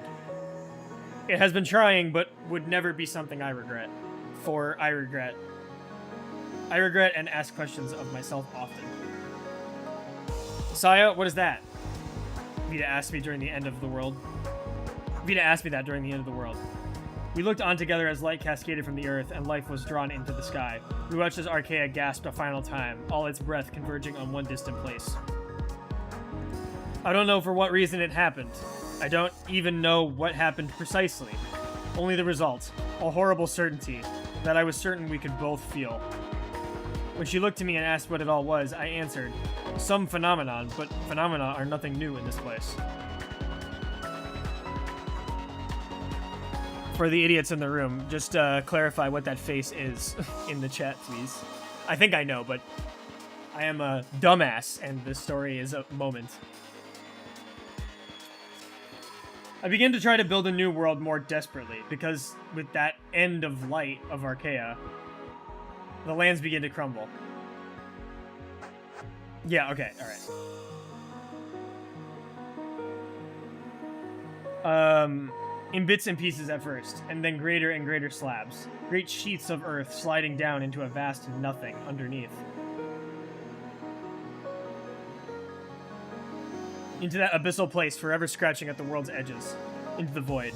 It has been trying, but would never be something I regret. For I regret and ask questions of myself often. Saya, what is that? Vita asked me that during the end of the world. We looked on together as light cascaded from the earth and life was drawn into the sky. We watched as Arcaea gasped a final time, all its breath converging on one distant place. I don't know for what reason it happened. I don't even know what happened precisely. Only the result, a horrible certainty, that I was certain we could both feel. When she looked to me and asked what it all was, I answered, some phenomenon, but phenomena are nothing new in this place. For the idiots in the room, just clarify what that face is in the chat, please. I think I know, but I am a dumbass, and this story is a moment. I began to try to build a new world more desperately, because with that end of light of Arcaea, the lands begin to crumble. Yeah, okay, alright. In bits and pieces at first, and then greater and greater slabs. Great sheets of earth sliding down into a vast nothing underneath. Into that abyssal place forever scratching at the world's edges. Into the void.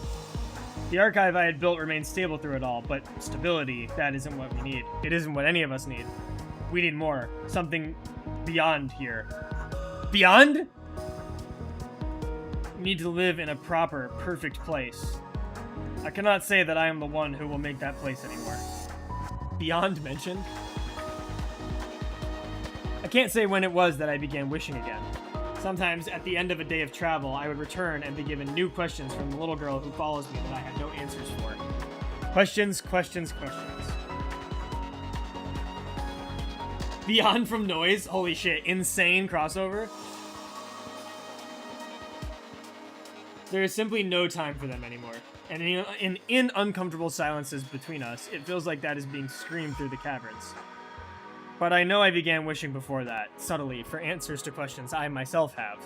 The archive I had built remained stable through it all, but stability, that isn't what we need. It isn't what any of us need. We need more. Something beyond here. Beyond? We need to live in a proper, perfect place. I cannot say that I am the one who will make that place anymore. Beyond mentioned? I can't say when it was that I began wishing again. Sometimes, at the end of a day of travel, I would return and be given new questions from the little girl who follows me that I had no answers for. Questions, questions, questions. Beyond from noise? Holy shit, insane crossover? There is simply no time for them anymore. And in uncomfortable silences between us, it feels like that is being screamed through the caverns. But I know I began wishing before that, subtly, for answers to questions I myself have.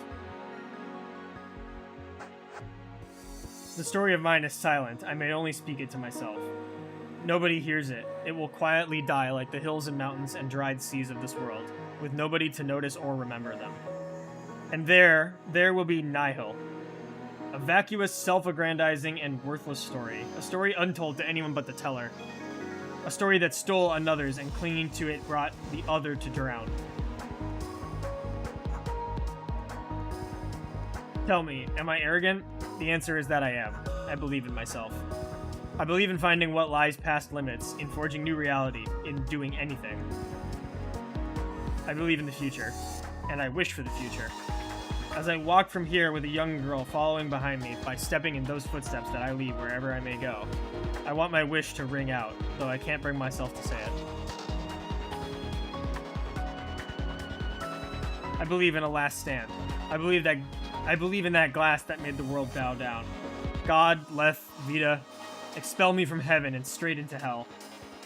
The story of mine is silent. I may only speak it to myself. Nobody hears it. It will quietly die like the hills and mountains and dried seas of this world, with nobody to notice or remember them. And there will be Nihil. A vacuous, self-aggrandizing, and worthless story. A story untold to anyone but the teller. A story that stole another's and clinging to it brought the other to drown. Tell me, am I arrogant? The answer is that I am. I believe in myself. I believe in finding what lies past limits, in forging new reality, in doing anything. I believe in the future, and I wish for the future. As I walk from here with a young girl following behind me by stepping in those footsteps that I leave wherever I may go, I want my wish to ring out, though I can't bring myself to say it. I believe in a last stand. I believe in that glass that made the world bow down. God, Leth, Vita, expel me from heaven and straight into hell,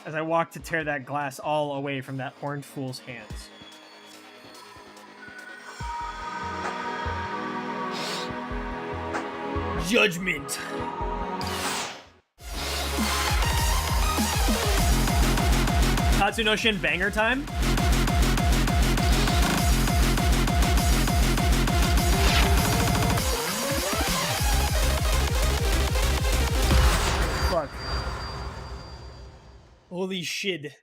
as I walk to tear that glass all away from that horned fool's hands. Judgment. Tatsunoshin banger time? Fuck. Holy shit.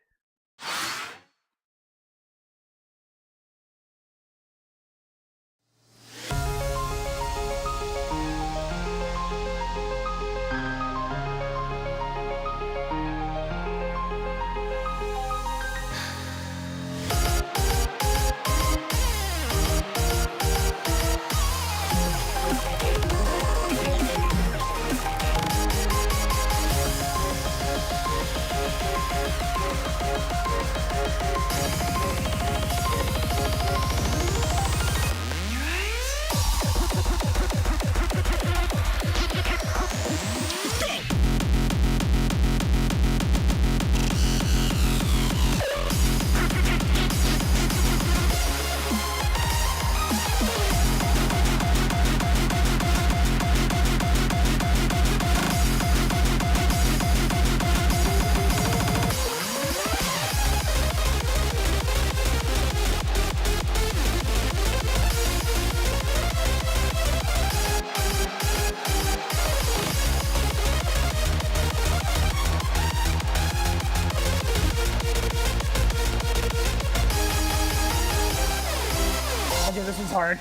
Okay, this one's hard.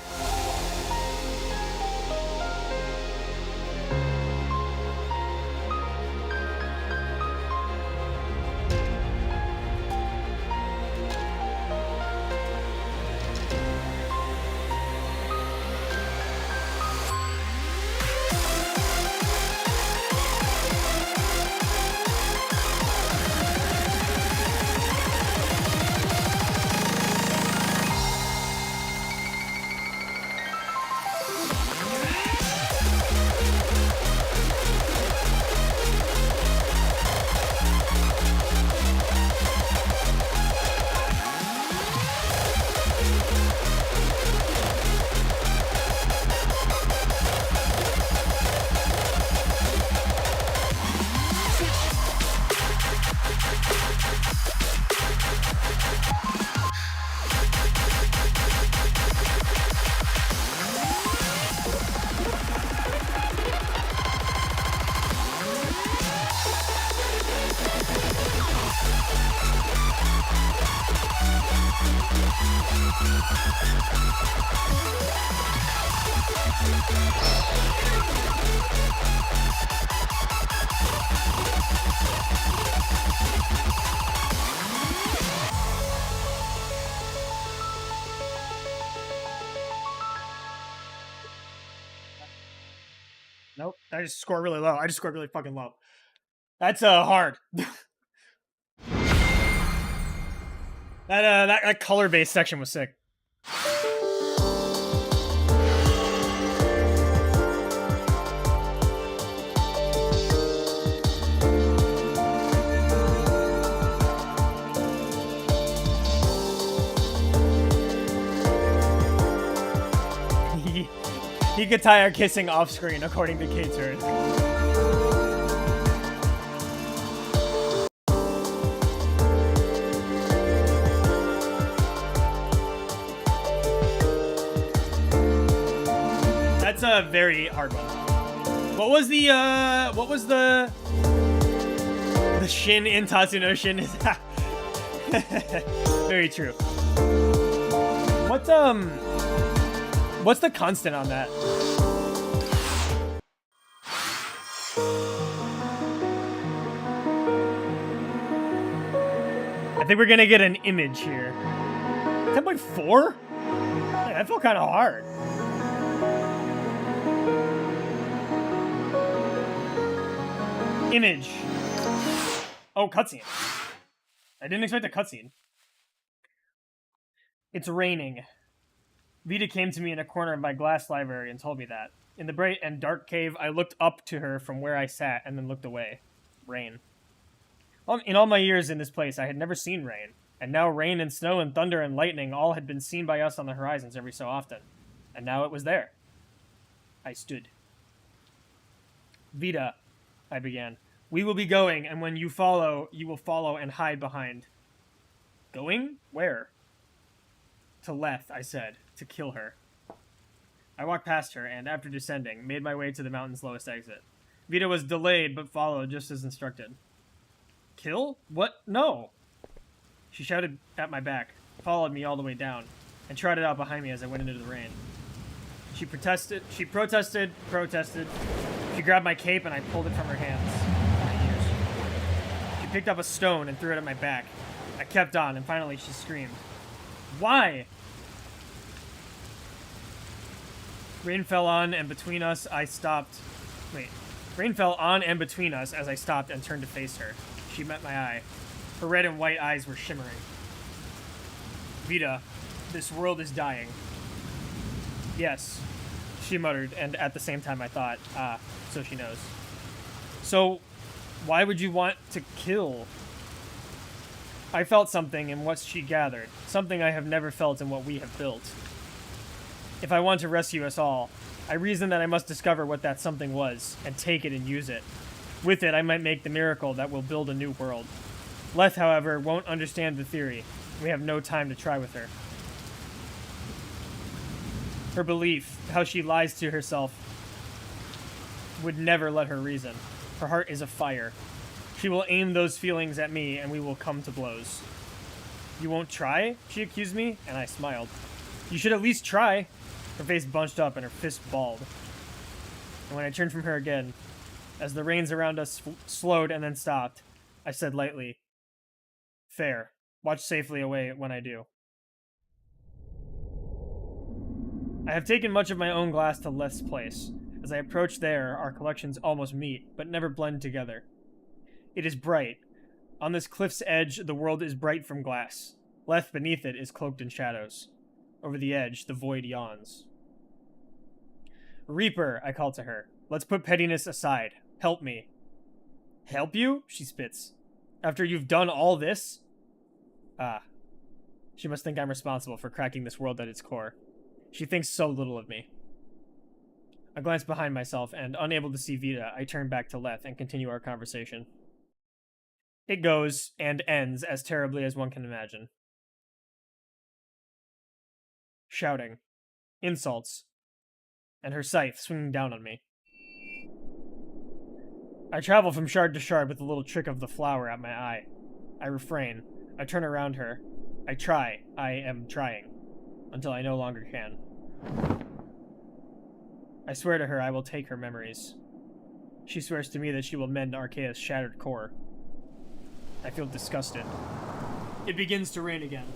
Nope, I just scored really low. I just scored really fucking low. That's hard. that color-based section was sick. Hikatai are kissing off-screen, according to K-Turn. That's a very hard one. What was the shin in Tatsunoshin? Very true. What's the constant on that? I think we're gonna get an image here. 10.4? Man, that felt kind of hard. Image. Oh, cutscene. I didn't expect a cutscene. It's raining. Vita came to me in a corner of my glass library and told me that. In the bright and dark cave, I looked up to her from where I sat and then looked away. Rain. In all my years in this place, I had never seen rain, and now rain and snow and thunder and lightning all had been seen by us on the horizons every so often. And now it was there. I stood. Vita, I began. We will be going, and when you follow, you will follow and hide behind. Going? Where? To Leth, I said, to kill her. I walked past her, and after descending, made my way to the mountain's lowest exit. Vita was delayed, but followed just as instructed. Kill? What? No! She shouted at my back, followed me all the way down, and trotted out behind me as I went into the rain. She protested. She protested. She grabbed my cape, and I pulled it from her hands. She picked up a stone and threw it at my back. I kept on, and finally she screamed. Why? Rain fell on and between us, I stopped. Wait. Rain fell on and between us as I stopped and turned to face her. She met my eye. Her red and white eyes were shimmering. Vita, this world is dying. Yes, she muttered, and at the same time I thought, so she knows. So, why would you want to kill? I felt something in what she gathered, something I have never felt in what we have built. If I want to rescue us all, I reasoned that I must discover what that something was, and take it and use it. With it, I might make the miracle that will build a new world. Leth, however, won't understand the theory. We have no time to try with her. Her belief, how she lies to herself, would never let her reason. Her heart is a fire. She will aim those feelings at me, and we will come to blows. You won't try? She accused me, and I smiled. You should at least try. Her face bunched up and her fist balled. And when I turned from her again, as the rains around us slowed and then stopped, I said lightly, Fair. Watch safely away when I do. I have taken much of my own glass to Leth's place. As I approach there, our collections almost meet, but never blend together. It is bright. On this cliff's edge, the world is bright from glass. Leth beneath it is cloaked in shadows. Over the edge, the void yawns. Reaper, I call to her. Let's put pettiness aside. Help me. Help you? She spits. After you've done all this? She must think I'm responsible for cracking this world at its core. She thinks so little of me. I glance behind myself, and unable to see Vita, I turn back to Leth and continue our conversation. It goes, and ends, as terribly as one can imagine. Shouting. Insults. And her scythe swinging down on me. I travel from shard to shard with a little trick of the flower at my eye. I refrain. I turn around her. I try. I am trying. Until I no longer can. I swear to her I will take her memories. She swears to me that she will mend Arcaea's shattered core. I feel disgusted. It begins to rain again.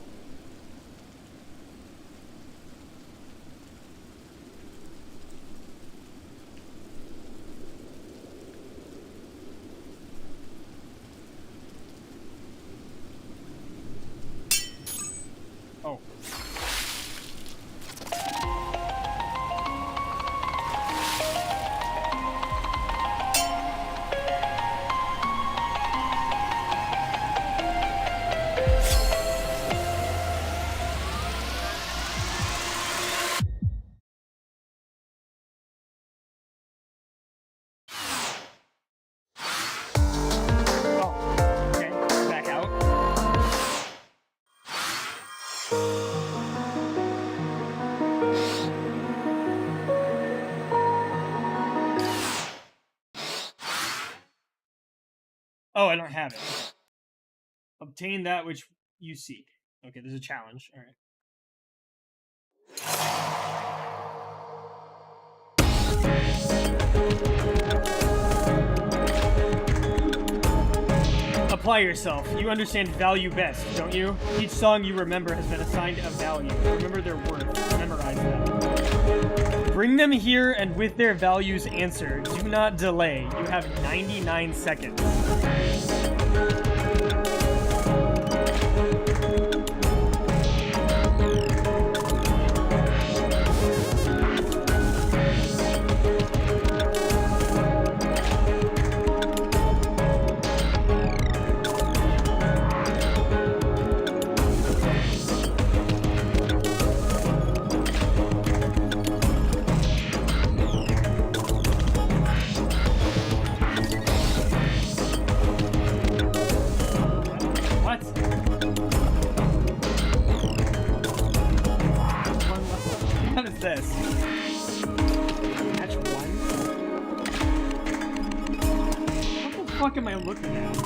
Oh. Oh, I don't have it. Obtain that which you seek. Okay, there's a challenge. All right. Apply yourself. You understand value best, don't you? Each song you remember has been assigned a value. Remember their worth. Memorize them. Bring them here and with their values answer. Do not delay. You have 99 seconds. this? Catch one? What the fuck am I looking at?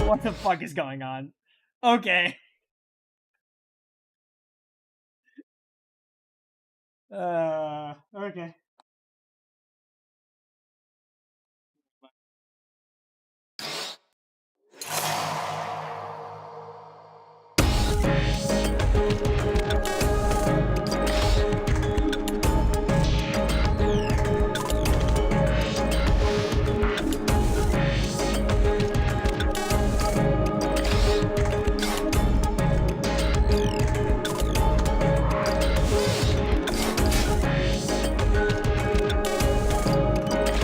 What the fuck is going on? Okay. Okay.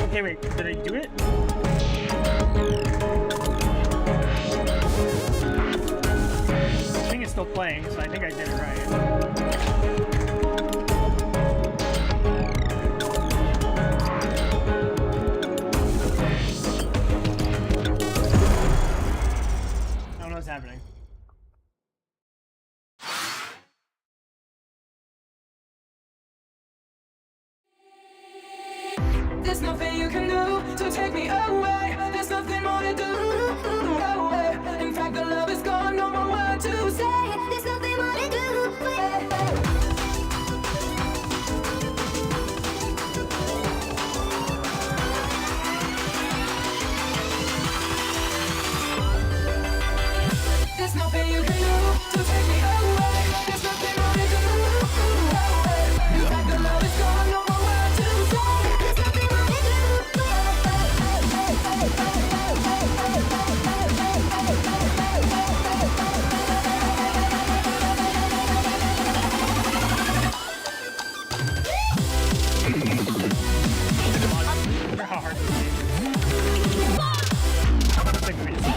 Okay, wait, did I do it? The thing is still playing, so I think I did it right. I don't know what's happening. There's nothing you can do to take me away. There's nothing more to do. In fact, the love is gone. No more word to say. There's nothing more to do. There's nothing you can do to take me away. There's nothing more to do. In fact, the love is gone. No more word to say. There's nothing more to do. How hard this game is. Like, we just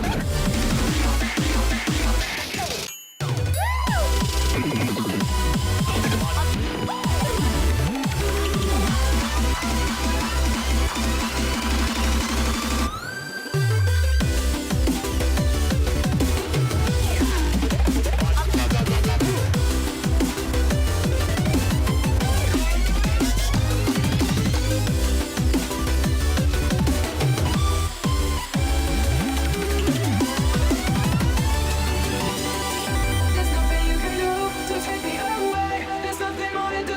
There's nothing you can do to take me away. There's nothing more to do.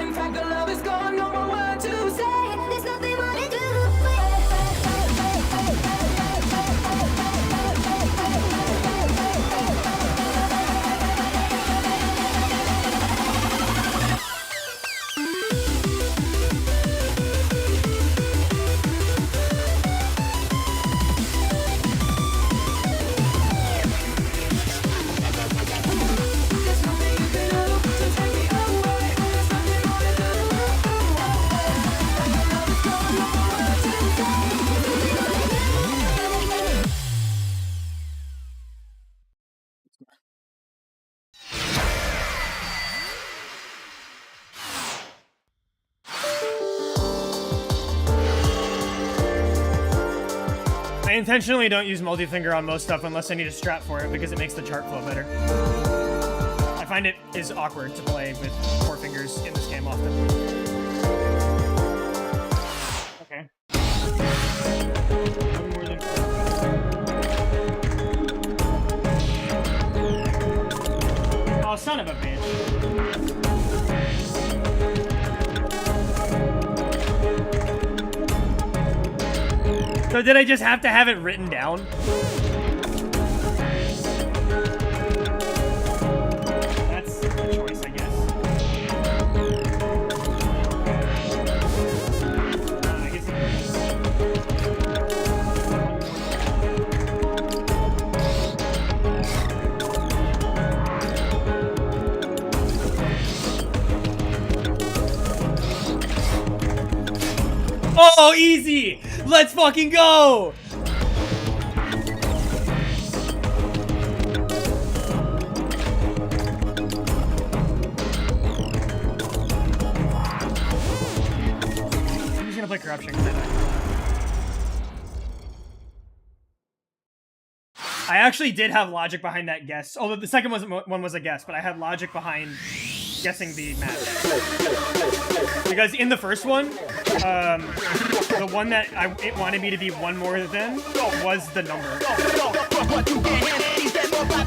In fact, the love is gone. No more word to say. There's nothing more to do. There's nothing you can do to take me away. There's nothing more to do. The love is gone. No more word to say. I intentionally don't use multi-finger on most stuff unless I need a strap for it because it makes the chart flow better. I find it is awkward to play with 4 fingers in this game often. Okay. One more than 4. Oh, son of a bitch. So did I just have to have it written down? That's a choice, I guess. I guess Oh, easy! Let's fucking go! I'm just gonna play corruption. I actually did have logic behind that guess. Although the second one was a guess, but I had logic behind guessing the map. Because in the first one, the one that it wanted me to be one more than was the number.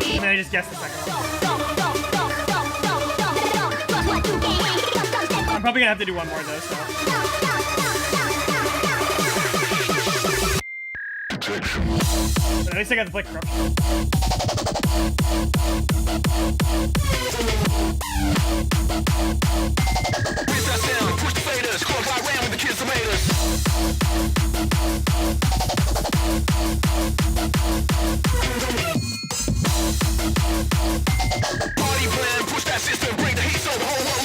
And then I just guessed the second one. I'm probably gonna have to do one more though, so. But at least I got to play corruption. Push the faders, close I ran with the kids tomatoes. Party plan, push that system, bring the heat so the whole world.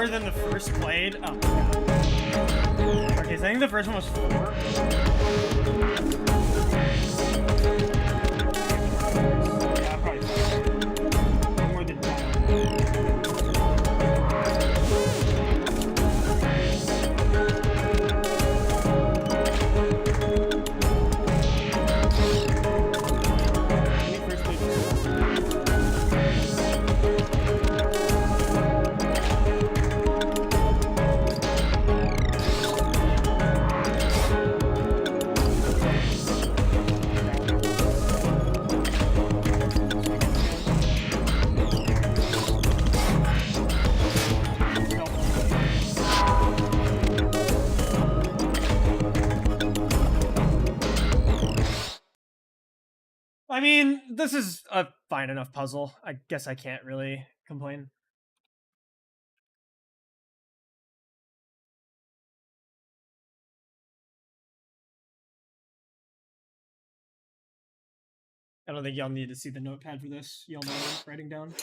Than the first played. Oh. Okay, so I think the first one was 4. Yeah, probably 4. More than that. I mean, this is a fine enough puzzle. I guess I can't really complain. I don't think y'all need to see the notepad for this. Y'all know what I'm writing down.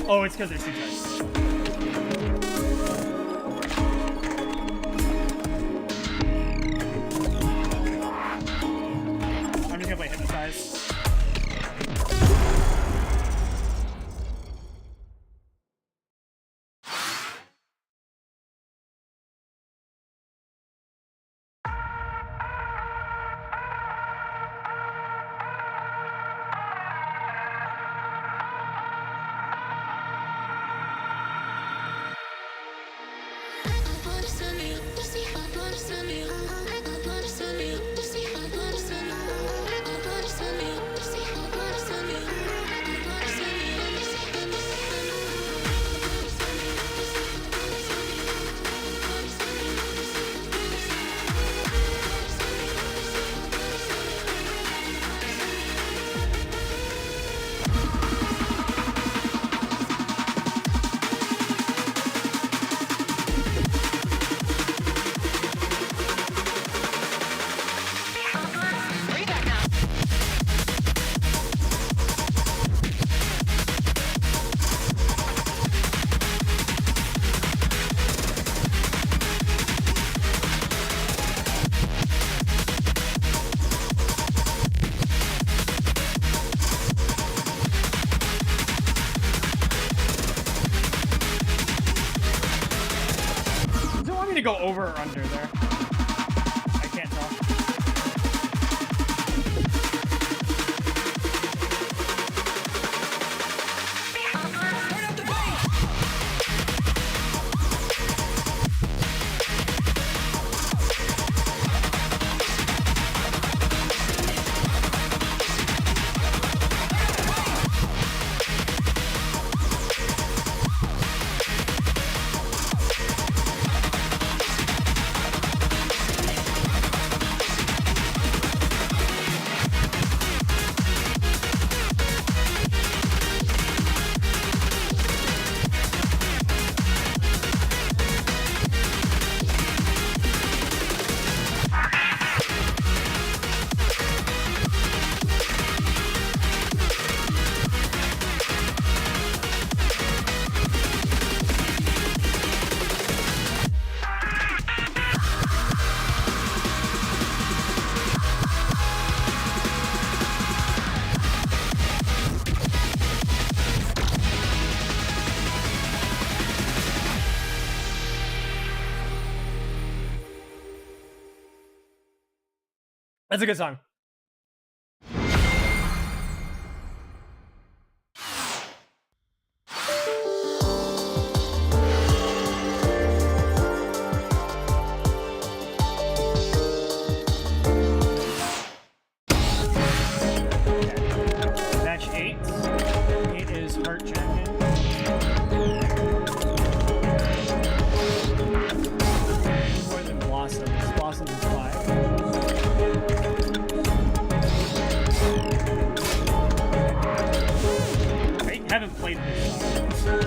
Oh, it's because there's 2 types. I'm just gonna play Hypnotize. To go over or under there. I can't tell. That's a good song. Match 8. 8 is Heart Champion. More than Blossoms. Blossoms is 5. I haven't played this song.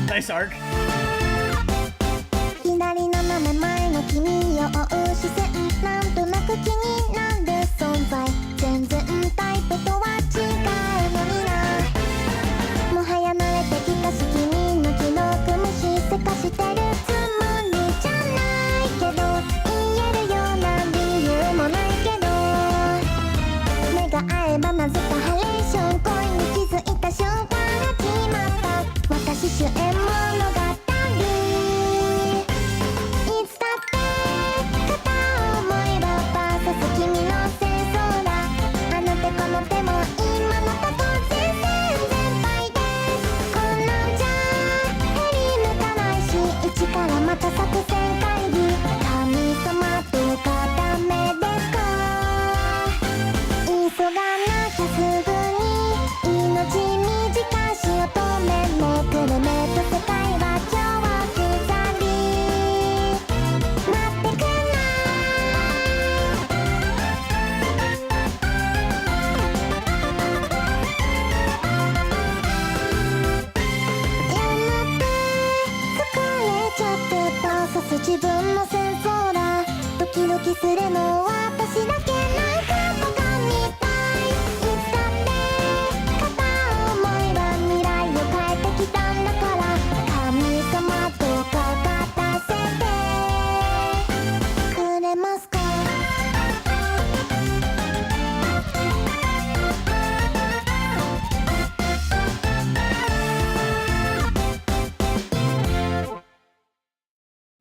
Nice arc. 左斜め前の君を追う視線なんとなく気になる存在全然タイプとは違うのになもはや慣れてきたし君の記録無視せかしてるつもりじゃないけど言えるような理由もないけど目が合えばなぜかハレーション恋に気づいた瞬間が決まった私主演物語いつだって片思いはバーサス君のせいそうだするの私だけなんかバカみたいいつだって片思いは未来を変えてきたんだから神様とか勝たせてくれますか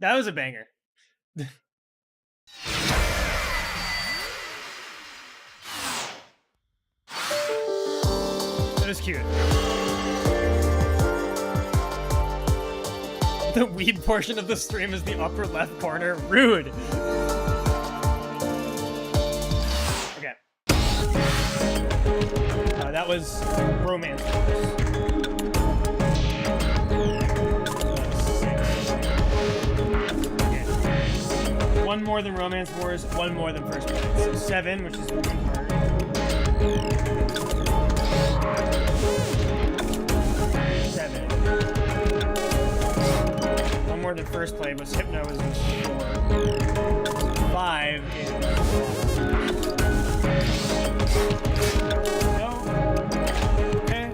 That was a banger. That was cute. The weed portion of the stream is the upper left corner. Rude. Okay. That was romance. One more than Romance Wars, one more than First Place. So 7, which is Broken Heart. 7. One more than First Play was Hypno was in 4. 5 is... No? Okay.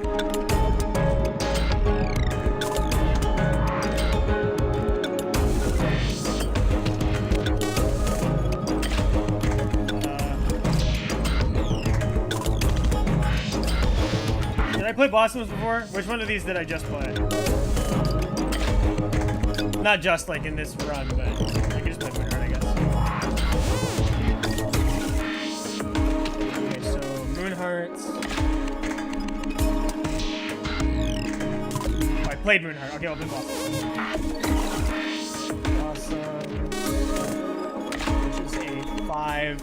Did I play Blossoms before? Which one of these did I just play? Not just like in this run, but I can just play Moonheart, I guess. Okay, so Moonheart. Oh, I played Moonheart. Okay, I'll play Blossoms. Blossoms. Which is a 5.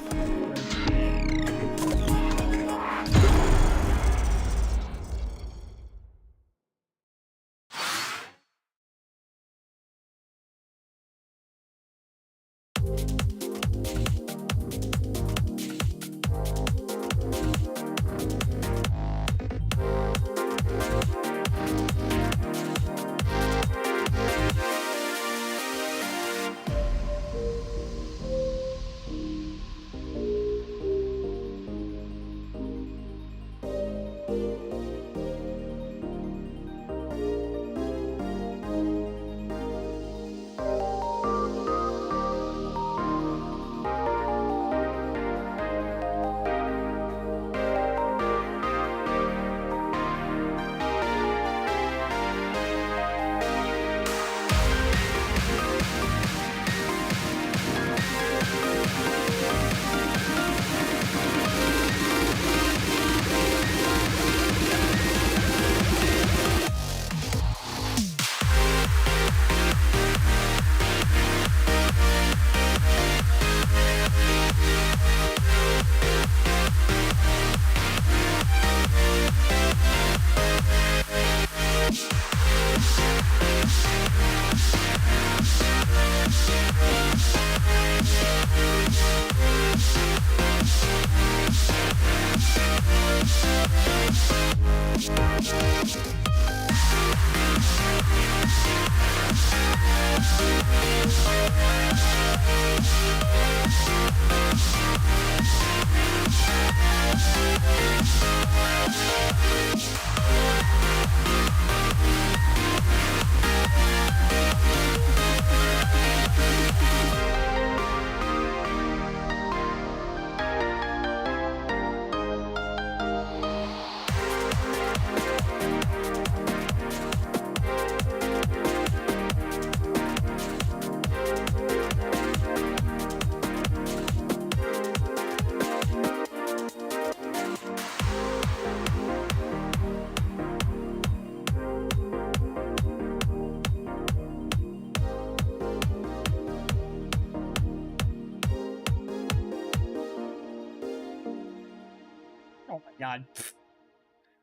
Oh my god.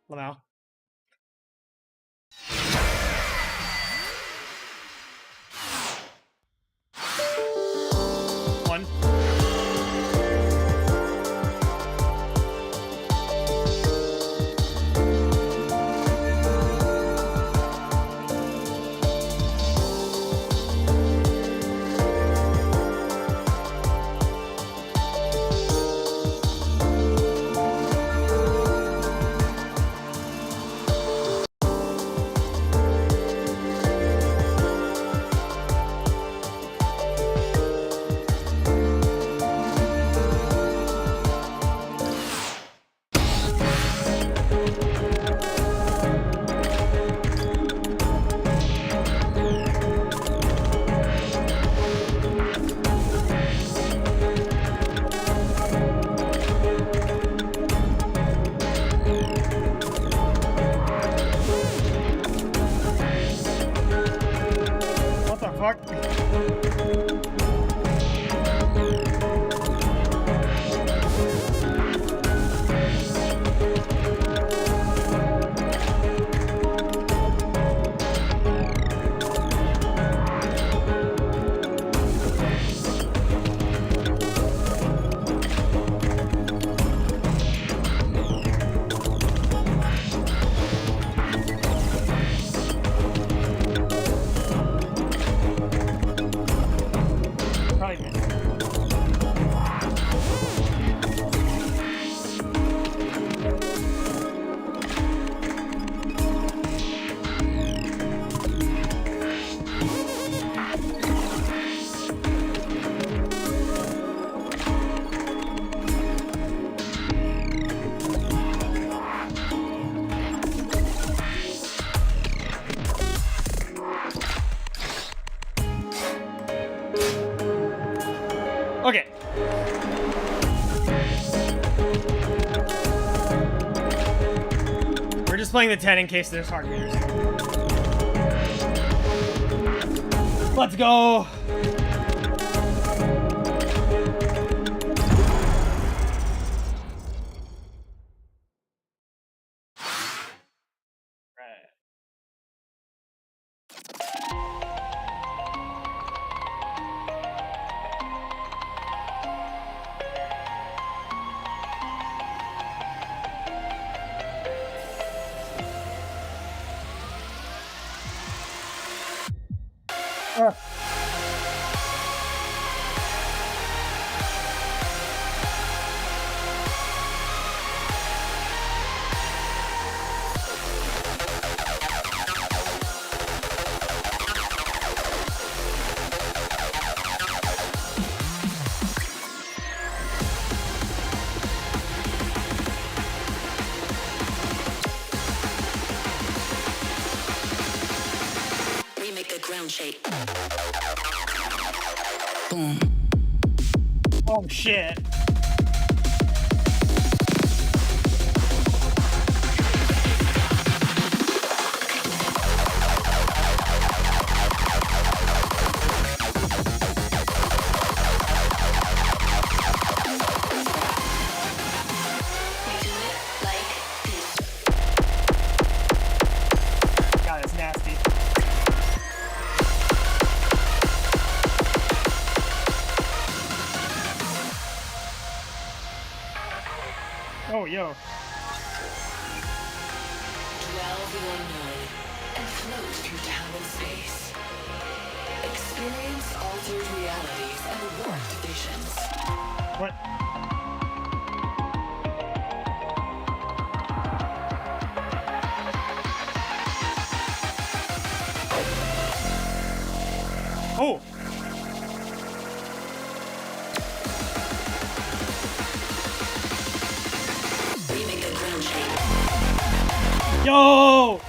Lamau. One. fuck? Probably missed. Okay. We're just playing the 10 in case there's hard meters. Let's go. Right. We make the ground shake. Boom. Oh shit. We do it like this. God, that's nasty. Oh, yo. Dwell the unknown and float through time and space. Experience altered realities and warped visions. What? Oh! We make the ground shake. Yo!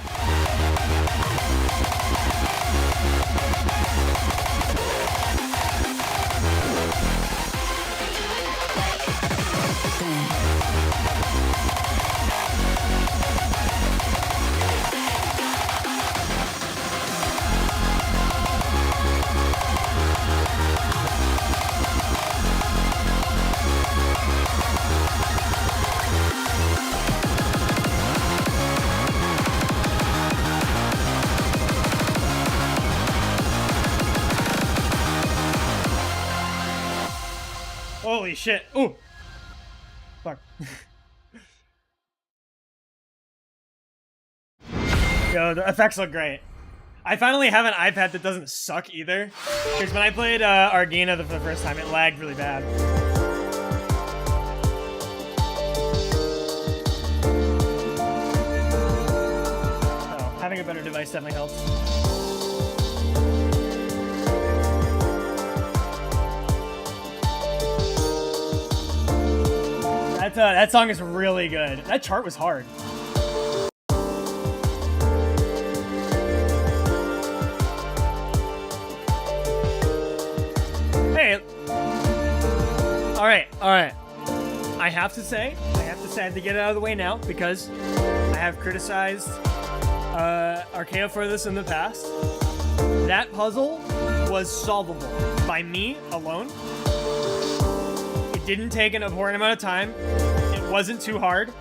Holy shit. Ooh. Fuck. Yo, the effects look great. I finally have an iPad that doesn't suck either. Because when I played Arcaea for the first time, it lagged really bad. So, having a better device definitely helps. That song is really good. That chart was hard. Hey. All right. I have to say, I have to get it out of the way now because I have criticized Arcaea for this in the past. That puzzle was solvable by me alone. It didn't take an abhorrent amount of time. It wasn't too hard.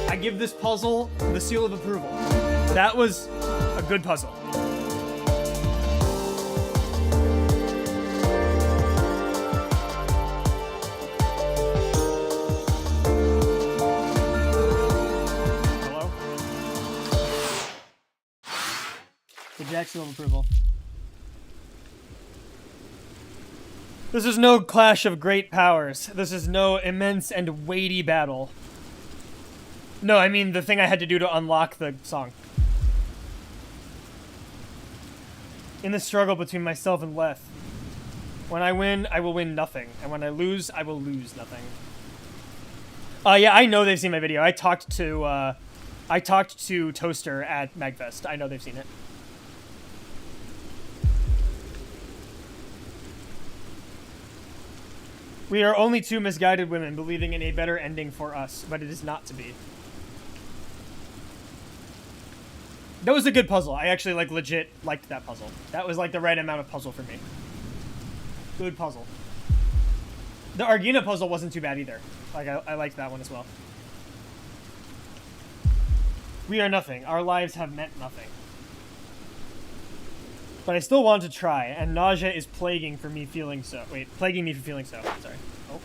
I give this puzzle the seal of approval. That was a good puzzle. Hello? The Jack seal of approval. This is no clash of great powers. This is no immense and weighty battle. No, I mean the thing I had to do to unlock the song. In the struggle between myself and Leth, when I win, I will win nothing, and when I lose, I will lose nothing. Yeah, I know they've seen my video. I talked to Toaster at Magfest. I know they've seen it. We are only two misguided women believing in a better ending for us, but it is not to be. That was a good puzzle. I actually, like, legit liked that puzzle. That was, like, the right amount of puzzle for me. Good puzzle. The Argina puzzle wasn't too bad either. Like, I liked that one as well. We are nothing. Our lives have meant nothing. But I still want to try, and nausea is plaguing me for feeling so. Sorry. Oh.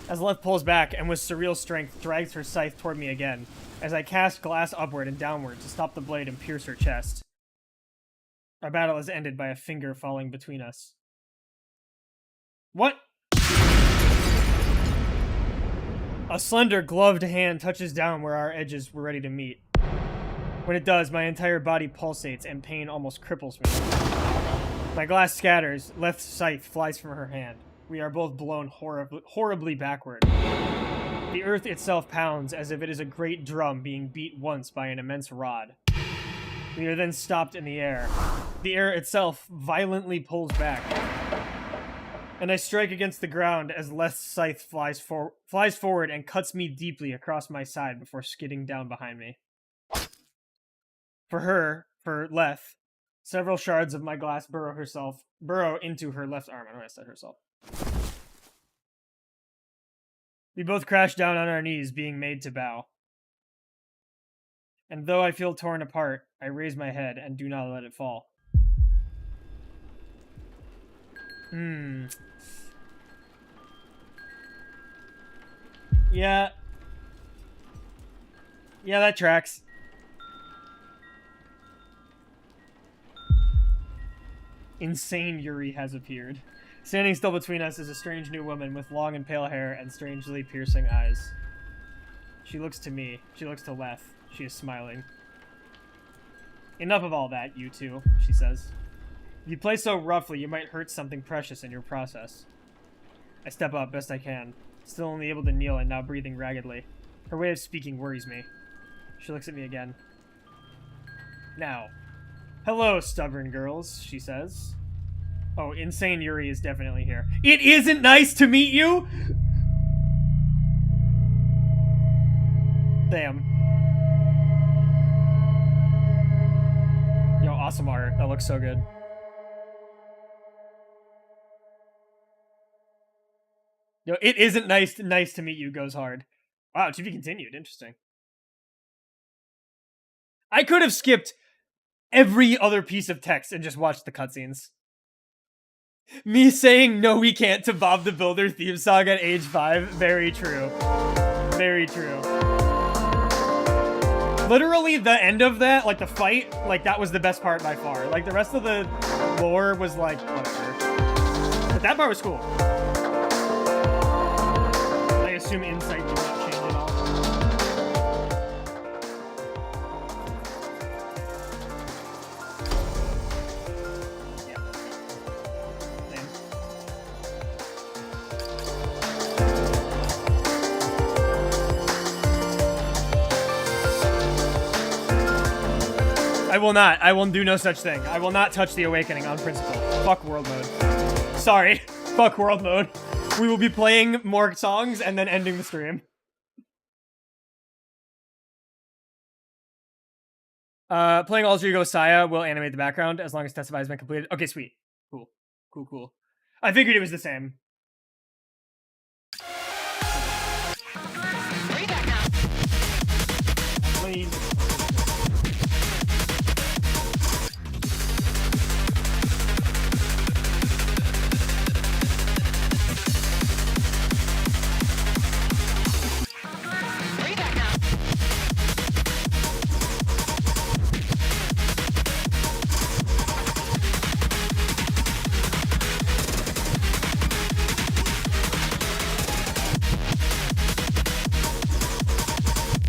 As Leth pulls back and with surreal strength drags her scythe toward me again, as I cast glass upward and downward to stop the blade and pierce her chest. Our battle is ended by a finger falling between us. What? A slender, gloved hand touches down where our edges were ready to meet. When it does, my entire body pulsates and pain almost cripples me. My glass scatters, Leth's scythe flies from her hand. We are both blown horribly backward. The earth itself pounds as if it is a great drum being beat once by an immense rod. We are then stopped in the air. The air itself violently pulls back. And I strike against the ground as Leth's scythe flies forward and cuts me deeply across my side before skidding down behind me. For Leth, several shards of my glass burrow into her left arm. I don't know how to say herself. We both crash down on our knees, being made to bow. And though I feel torn apart, I raise my head and do not let it fall. Yeah. Yeah, that tracks. Insane Yuri has appeared. Standing still between us is a strange new woman with long and pale hair and strangely piercing eyes. She looks to me. She looks to Leth. She is smiling. Enough of all that, you two, she says. If you play so roughly, you might hurt something precious in your process. I step up best I can, still only able to kneel and now breathing raggedly. Her way of speaking worries me. She looks at me again. Now. Hello, stubborn girls, she says. Oh, Insane Yuri is definitely here. It isn't nice to meet you! Damn. Yo, awesome art. That looks so good. Yo, it isn't nice to meet you goes hard. Wow, to be continued. Interesting. I could have skipped every other piece of text and just watched the cutscenes. Me saying no we can't to Bob the Builder theme song at age 5. Very true. Very true. Literally the end of that, like the fight, like that was the best part by far. Like the rest of the lore was like, whatever. But that part was cool. I assume Insight did not change at all. I will not. I will do no such thing. I will not touch the Awakening on principle. Fuck world mode. Sorry. Fuck world mode. We will be playing more songs and then ending the stream. Playing Alter Ego Saya will animate the background as long as Testify has been completed. Okay, sweet. Cool. Cool, cool. I figured it was the same. Let me...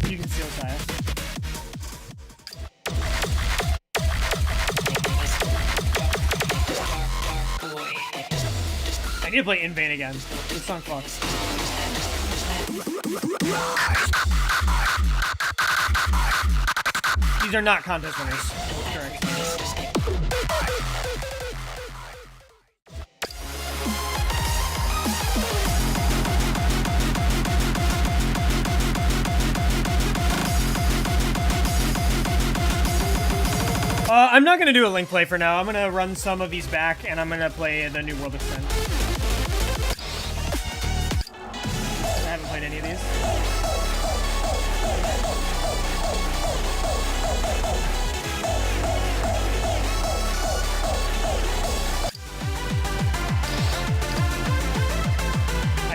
You can steal Saya. I need to play In Vain again. This song fucks. These are not contest winners. Correct. I'm not gonna do a link play for now. I'm gonna run some of these back, and I'm gonna play the New World Extent. I haven't played any of these.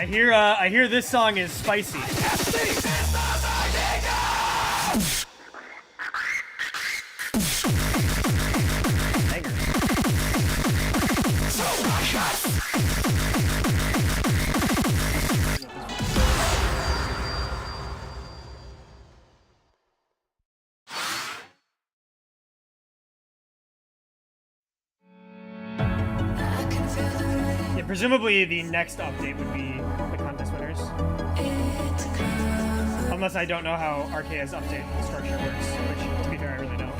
I hear this song is spicy. Yeah, presumably the next update would be the contest winners. Unless I don't know how Arcaea's update structure works, which, to be fair, I really don't.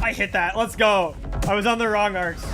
I hit that. Let's go. I was on the wrong arcs.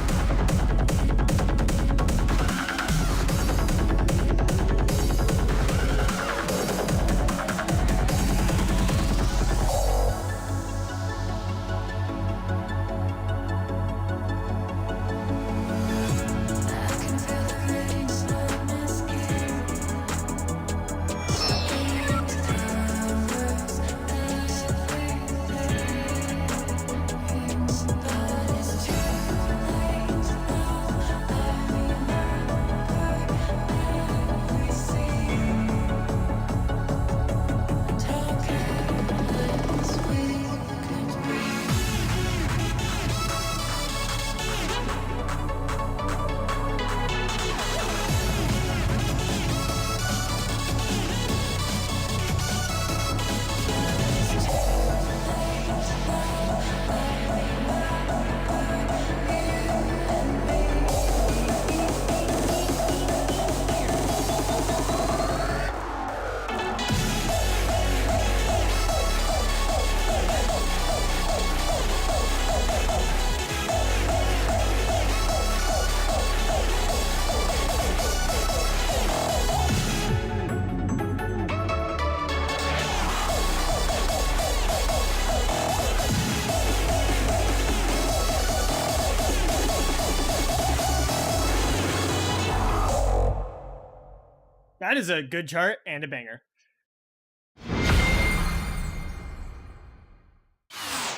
That is a good chart and a banger.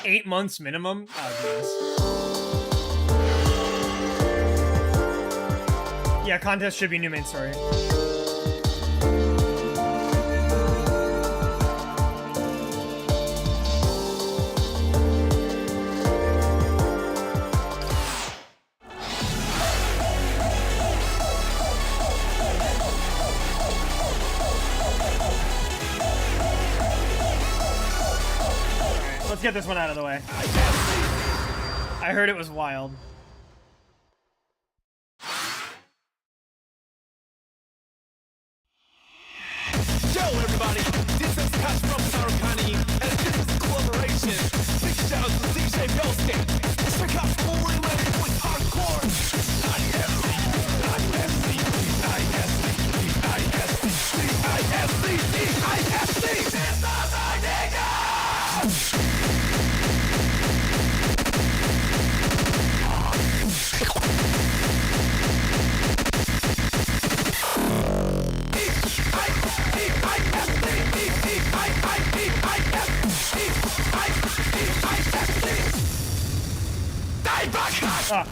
8 months minimum? Oh, geez. Yeah, contest should be new main story. Let's get this one out of the way. I heard it was wild. Yo, everybody, this is Catch from Arcaea, and this is a collaboration. Big shout out to DJ Yosuke. Ah.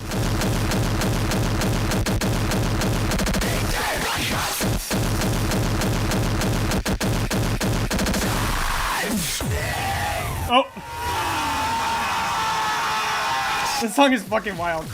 Oh. This song is fucking wild.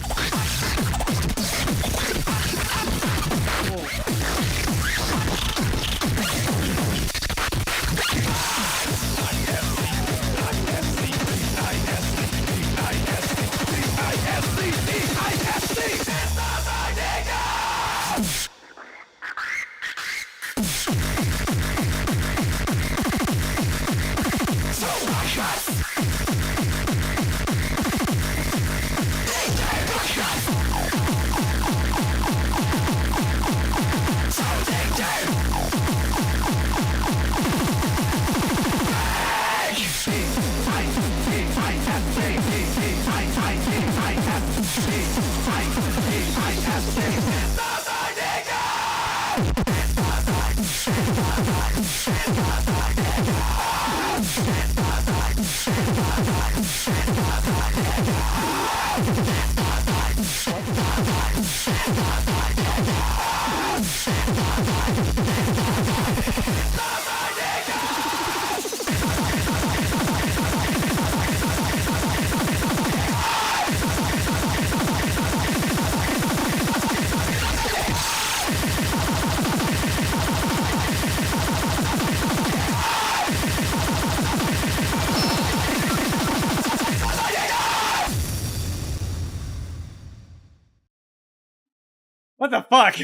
What the fuck?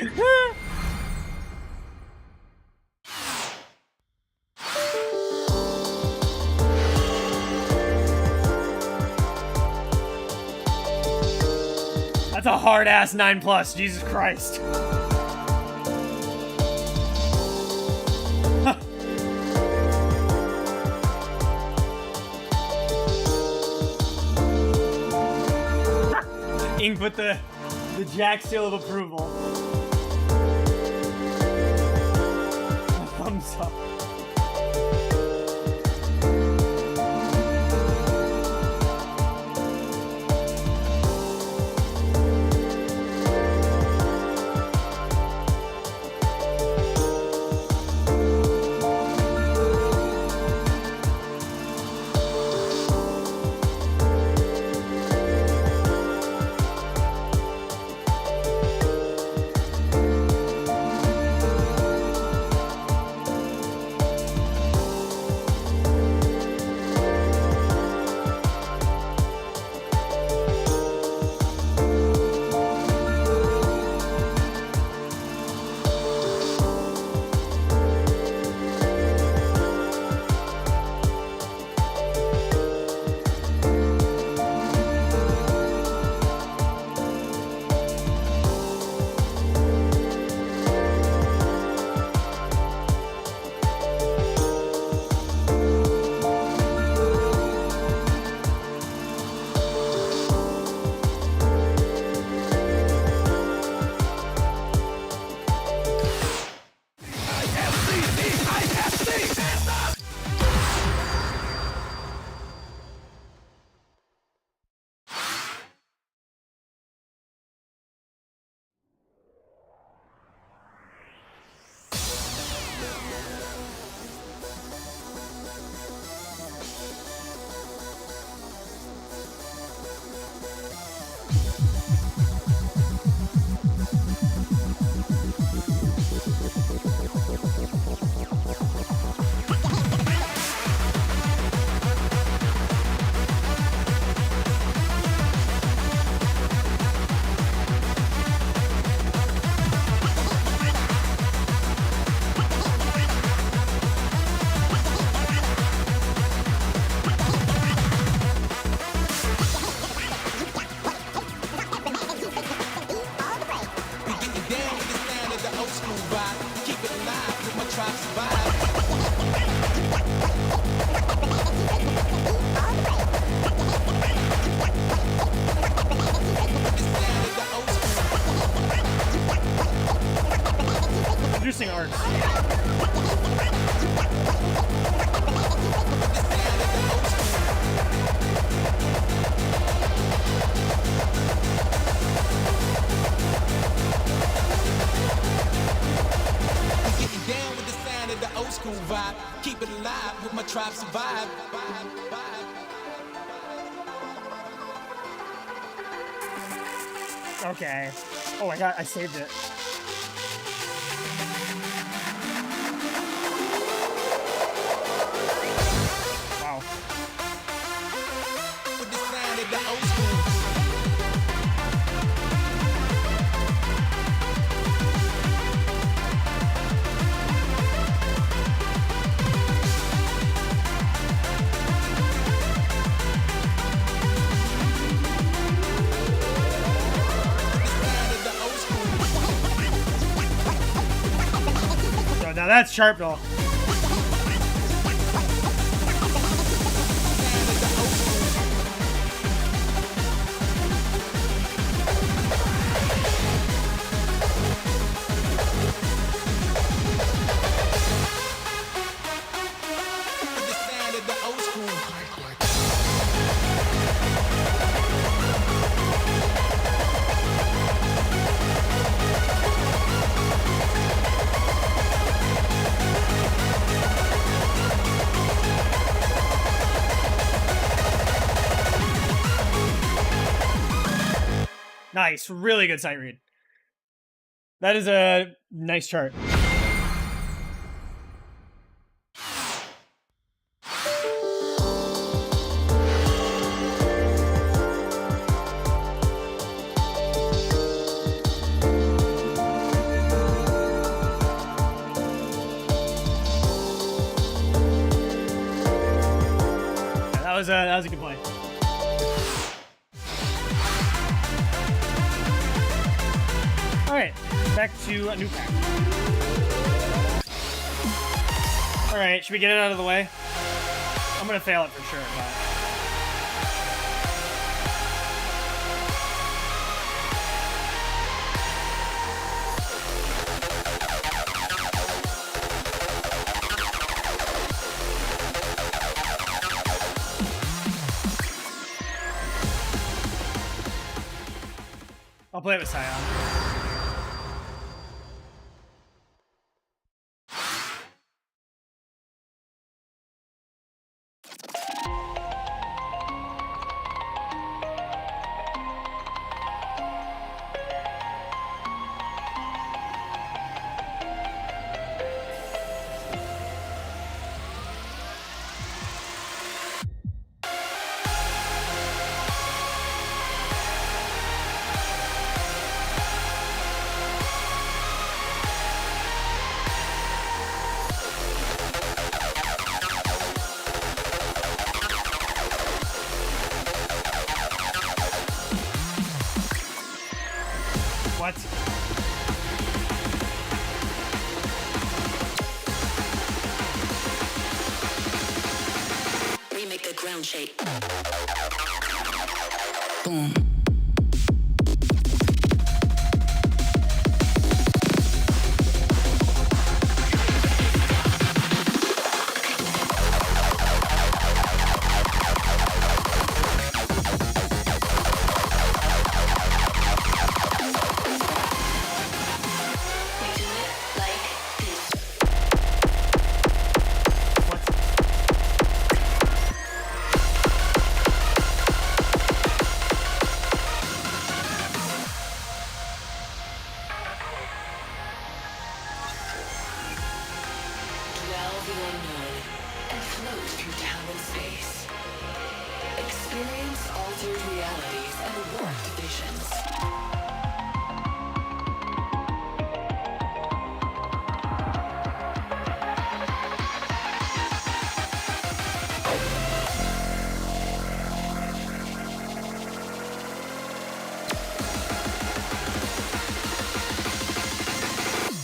That's a hard ass 9+, Jesus Christ. Ink with the Jack seal of approval. Thumbs up. Keep it alive with my tribe survive. Okay. Oh my god, I saved it. Wow. With the sound of the old school. So now that's sharp though. With the sound of the old school. Nice, really good sight read. That is a nice chart. Yeah, that was a good play. All right, back to a new pack. All right, should we get it out of the way? I'm gonna fail it for sure, but... I'll play it with Scion. What? We make the ground shake. Boom. Experience altered realities and warped visions.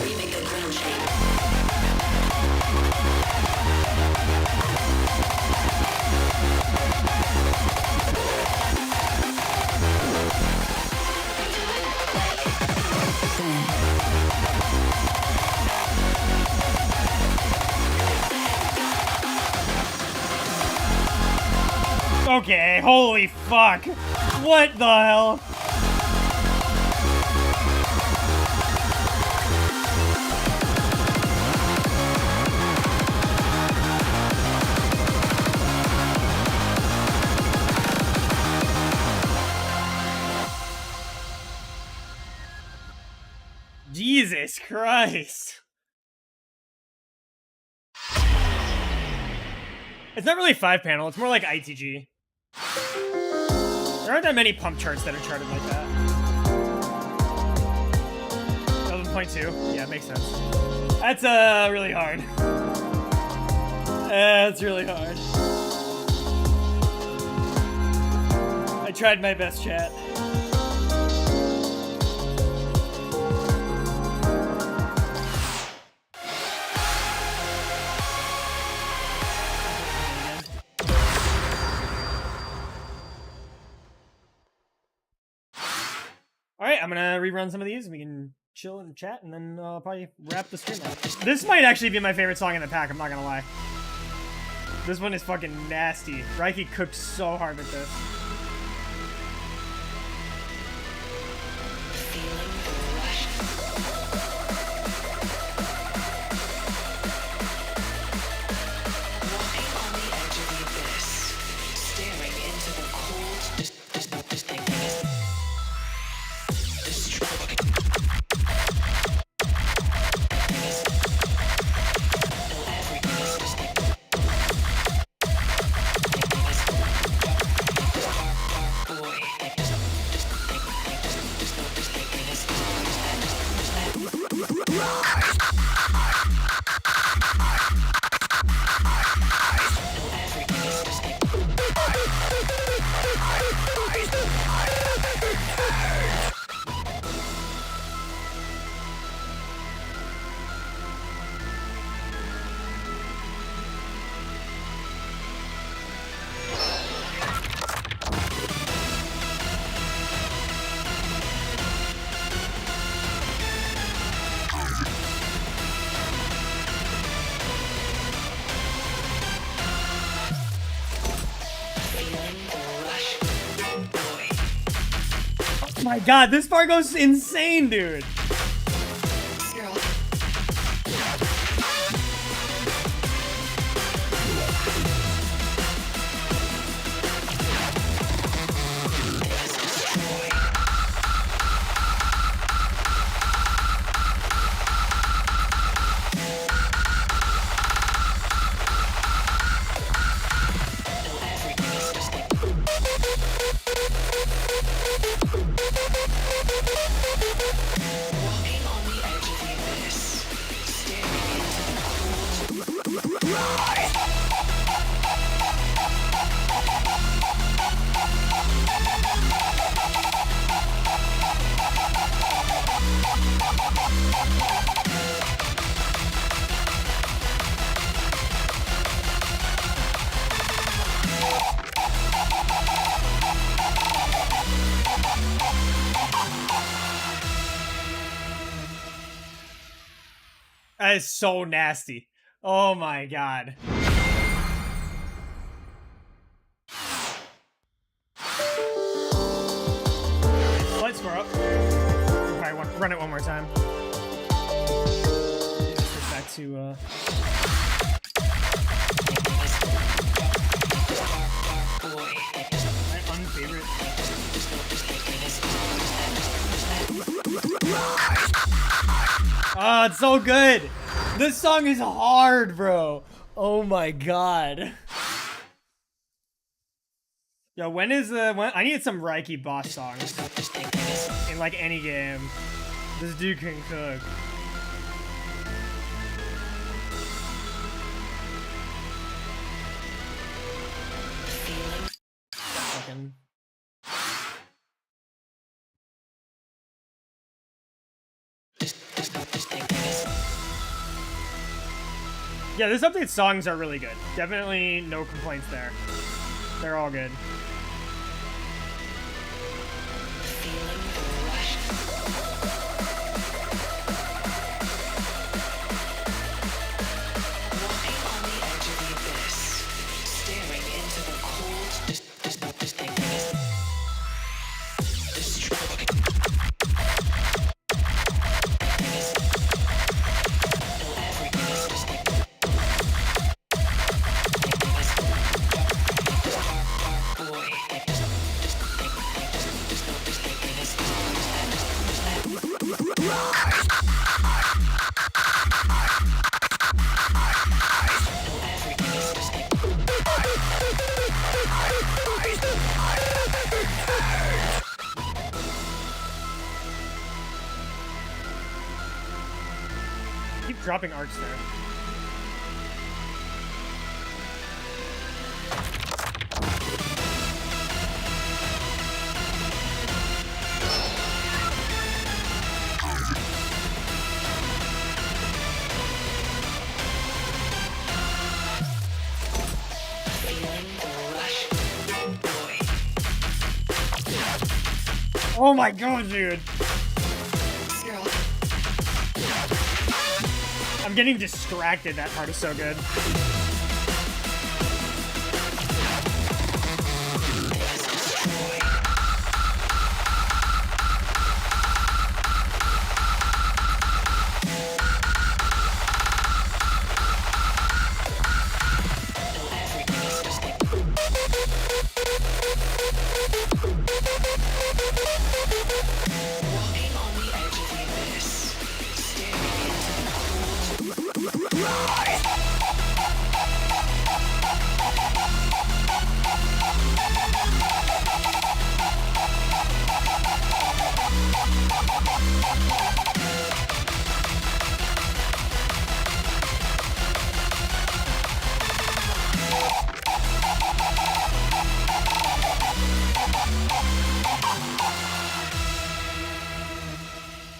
We make the ground shake. Okay, holy fuck. What the hell? Jesus Christ. It's not really 5-panel, it's more like ITG. There aren't that many pump charts that are charted like that. 11.2. Yeah, it makes sense. That's really hard. That's really hard. I tried my best, chat. Alright, I'm gonna rerun some of these. We can chill and chat, and then I'll probably wrap the stream up. This might actually be my favorite song in the pack, I'm not gonna lie. This one is fucking nasty. Raiki cooked so hard with this. Feeling the rush. Walking on the edge of the abyss, staring into the cold, destroying. Oh my god, this part goes insane, dude. Girl. Walking on the edge of the abyss, staring into the cold. That is so nasty. Oh my god. Let's score up. Probably run it one more time. Switch back to my unfavorite. Oh, it's so good. This song is hard, bro. Oh my god. Yo, when I need some Raiki boss songs in like any game. This dude can cook. Fucking. Yeah, this update songs are really good. Definitely no complaints there. They're all good. Feeling the rush. Walking on the edge of the abyss, staring into the cold, destroying. Boy. dropping arcs there. Oh my god, dude! I'm getting distracted. That part is so good.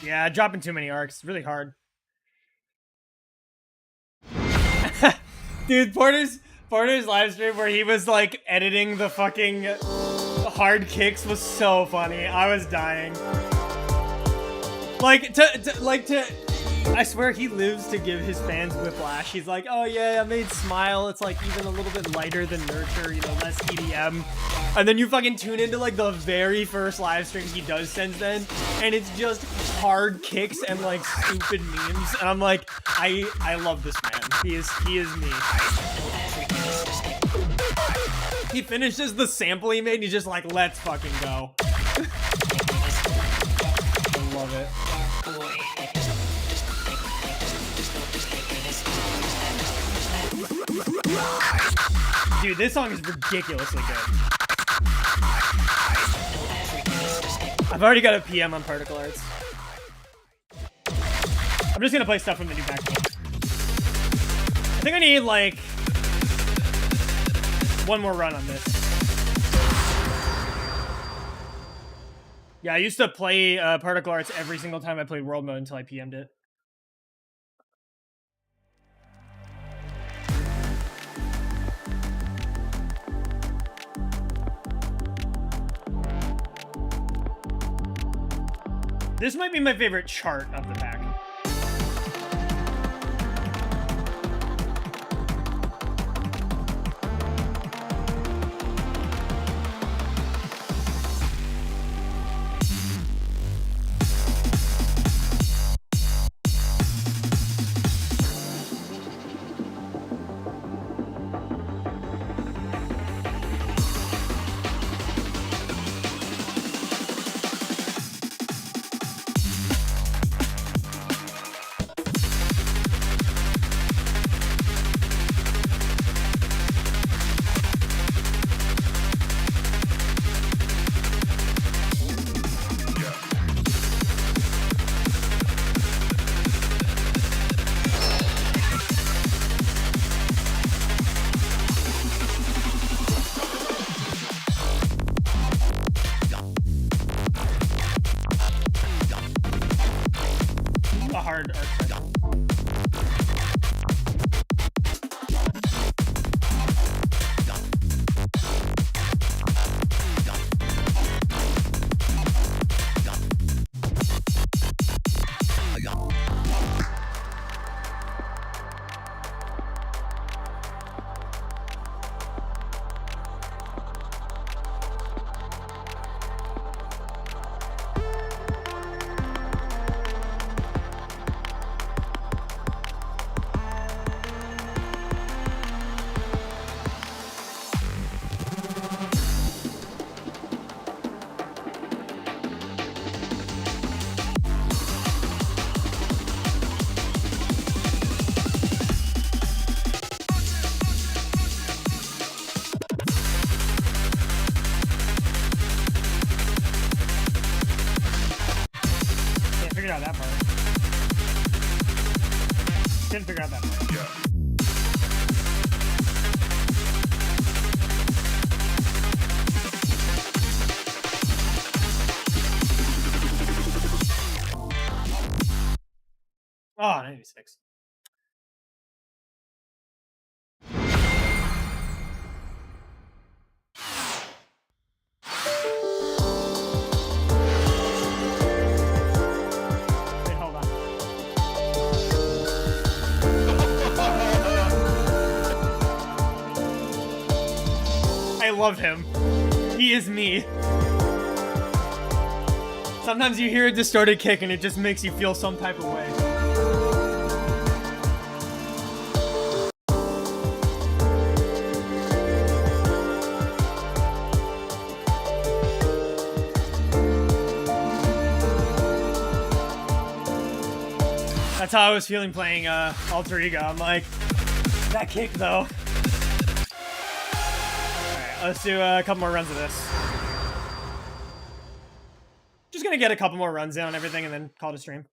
Yeah, dropping too many arcs. It's really hard. Dude, Porter's live stream where he was like editing the fucking hard kicks was so funny. I was dying. I swear he lives to give his fans whiplash. He's like, oh yeah, I made Smile. It's like even a little bit lighter than Nurture, you know, less EDM. And then you fucking tune into like the very first live stream he does since then, and it's just hard kicks and like stupid memes. And I'm like, I love this man. He is me. He finishes the sample he made and he's just like, let's fucking go. I love it. Dude, this song is ridiculously good. I've already got a PM on Particle Arts. I'm just gonna play stuff from the new backbook. I think I need, like, one more run on this. Yeah, I used to play Particle Arts every single time I played World Mode until I PM'd it. This might be my favorite chart of the pack. Figured out that part. Didn't figure out that part. Yeah. Oh, 96. Wait, hold on. I love him. He is me. Sometimes you hear a distorted kick and it just makes you feel some type of way. That's how I was feeling playing Alter Ego. I'm like, that kick though. Alright, let's do a couple more runs of this. Just gonna get a couple more runs in on everything and then call it a stream.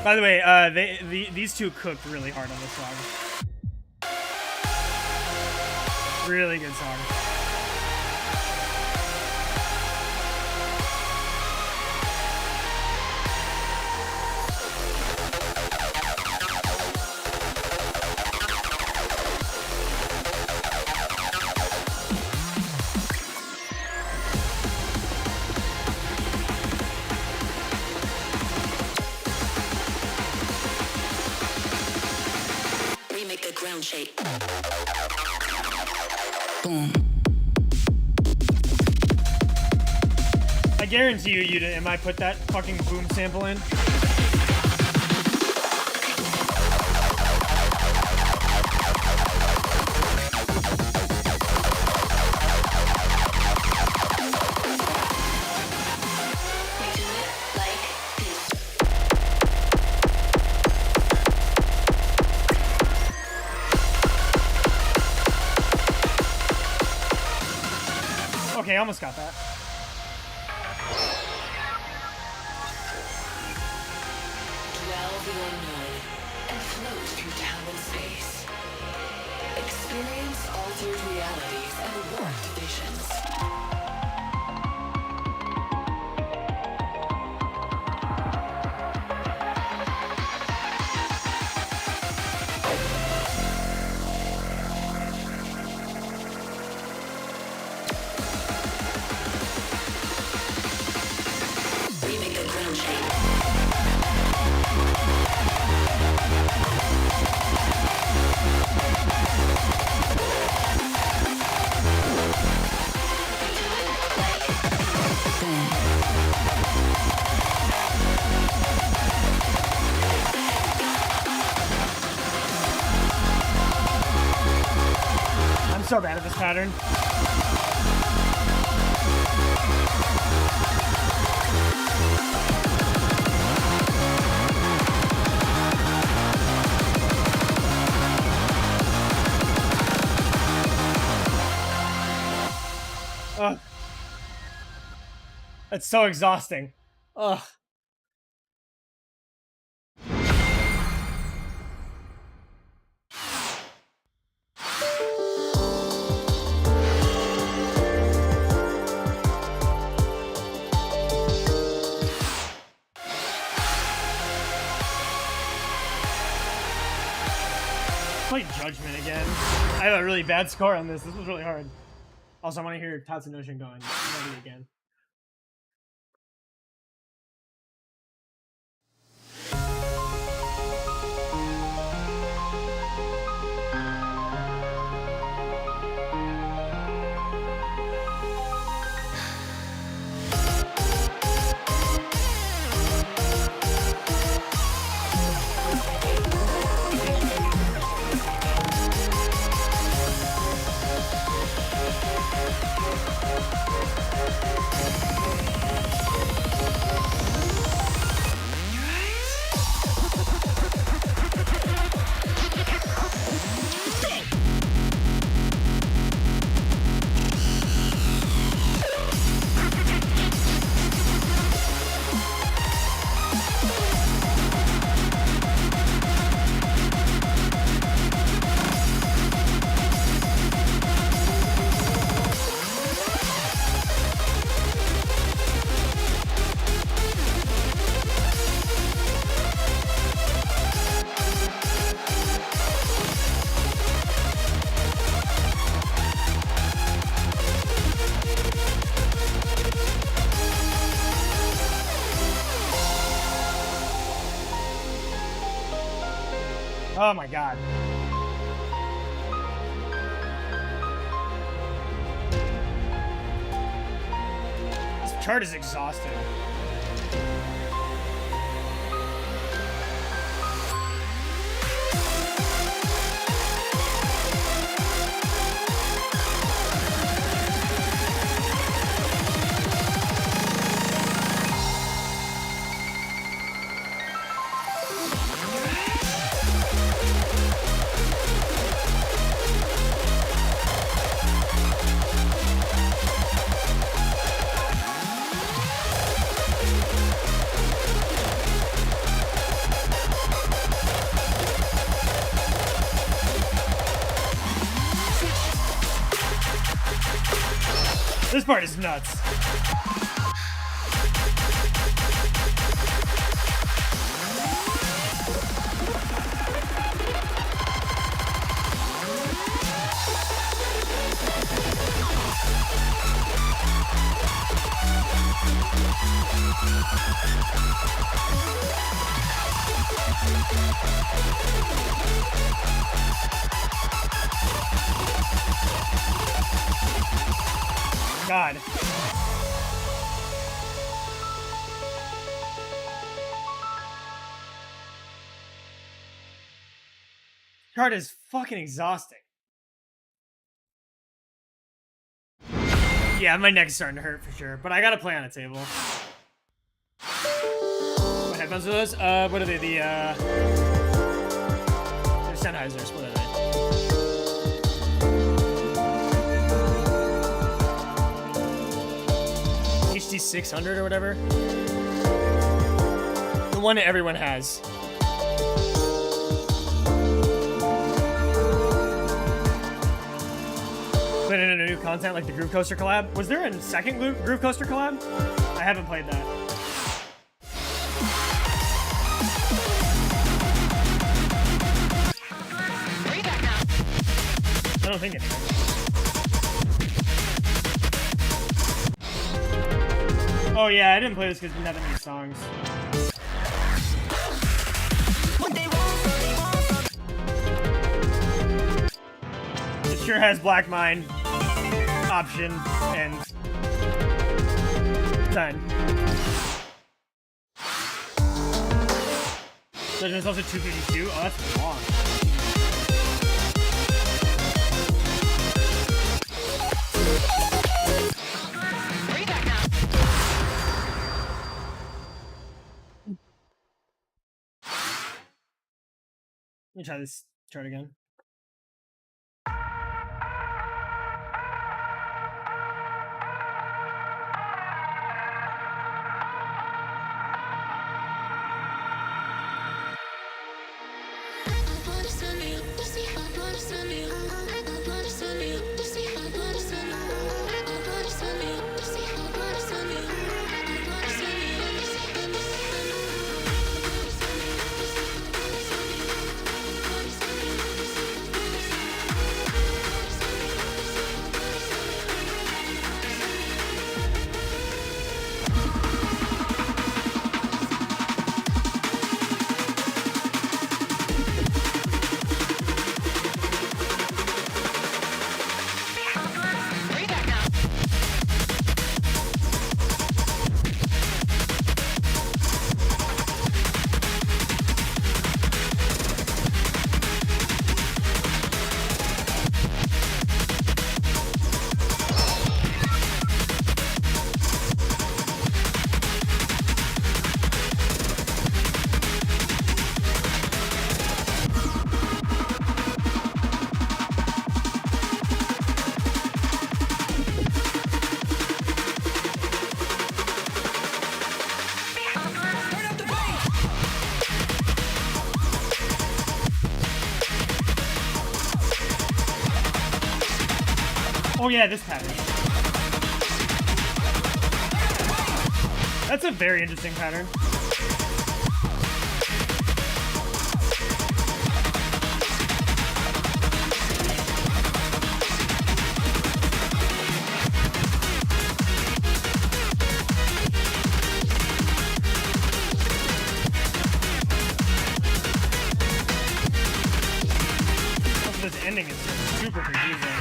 By the way, these two cooked really hard on this song. Really good song. Remake the ground shape. Boom. I guarantee you didn't. Am I put that fucking boom sample in? We do it like this. Okay, I almost got that. Dwell the unknown and float through time and space. Experience altered realities and warped visions. Remake the ground shape. I'm so bad at this pattern. Ugh. That's so exhausting. Ugh. Play Judgment again. I have a really bad score on this. This was really hard. Also, I want to hear Tatsunoshin going maybe again. Oh my god. This chart is exhausting. This part is nuts. God. Card is fucking exhausting. Yeah, my neck's starting to hurt for sure, but I gotta play on a table. What headphones are those? What are they? They're Sennheisers. What are they? HD 600 or whatever. The one that everyone has. Put in a new content like the Groove Coaster collab. Was there a second Groove Coaster collab? I haven't played that. I don't think anything. Oh yeah, I didn't play this because we didn't have any songs. It sure has Black Mine option and done. So there's also 252. Oh, that's long. Let me try this chart again. Oh yeah, this pattern. That's a very interesting pattern. confusing.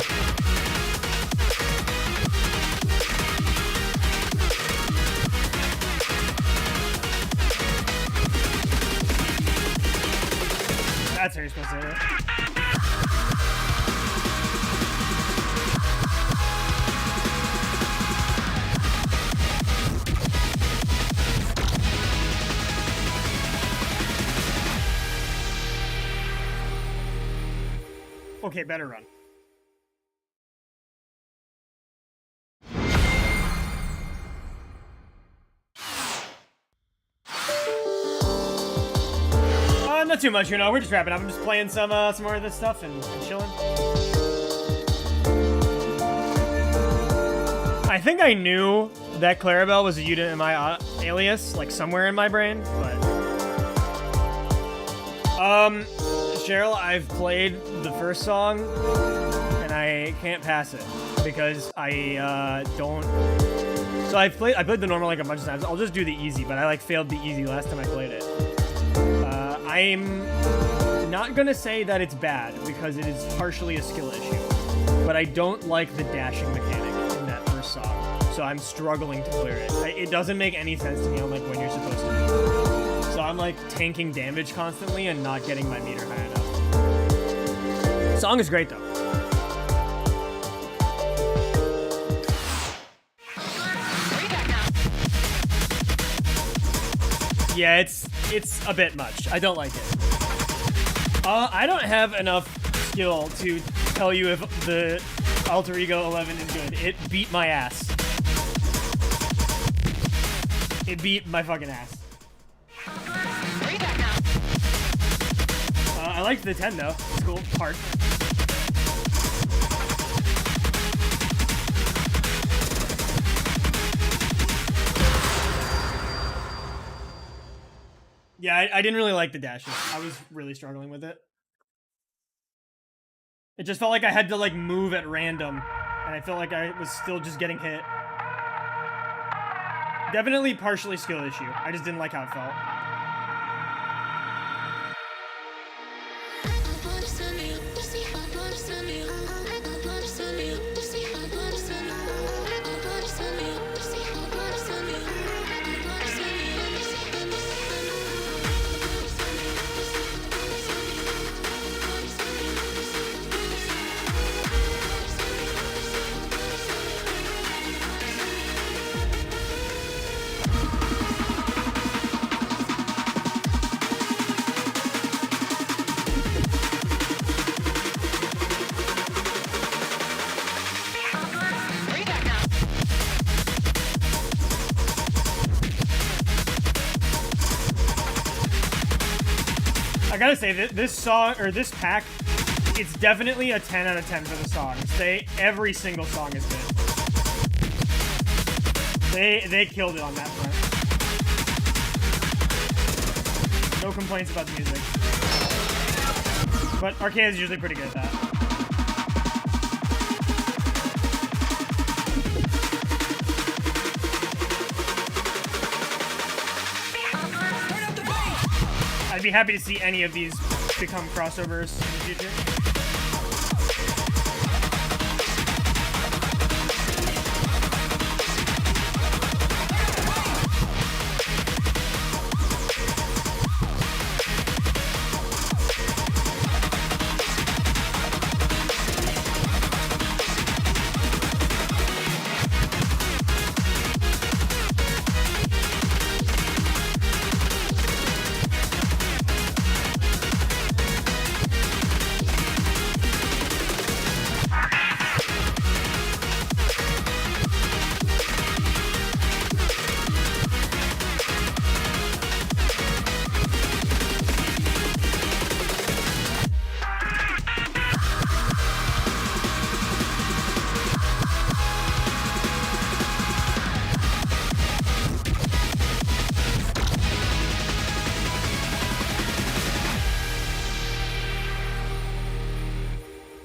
That's how you're supposed to hit it. Okay, better run. Not too much, you know. We're just wrapping up. I'm just playing some more of this stuff and chilling. I think I knew that Clarabelle was a unit in my alias, like somewhere in my brain, but Cheryl, I've played the first song and I can't pass it because I don't. So I played the normal like a bunch of times. I'll just do the easy, but I like failed the easy last time I played it. I'm not gonna say that it's bad because it is partially a skill issue, but I don't like the dashing mechanic in that first song, so I'm struggling to clear it. It doesn't make any sense to me on like when you're supposed to move. So I'm like tanking damage constantly and not getting my meter high enough. Song is great though. Yeah, it's a bit much. I don't like it. I don't have enough skill to tell you if the Alter Ego 11 is good. It beat my ass. It beat my fucking ass. I liked the 10 though. It's cool. Hard. Yeah, I didn't really like the dashes. I was really struggling with it. It just felt like I had to like move at random, and I felt like I was still just getting hit. Definitely partially skill issue. I just didn't like how it felt. I gotta say that this song, or this pack, it's definitely a 10 out of 10 for the songs. Every single song is good. They killed it on that front. No complaints about the music. But Arcaea is usually pretty good at that. I'd be happy to see any of these become crossovers in the future.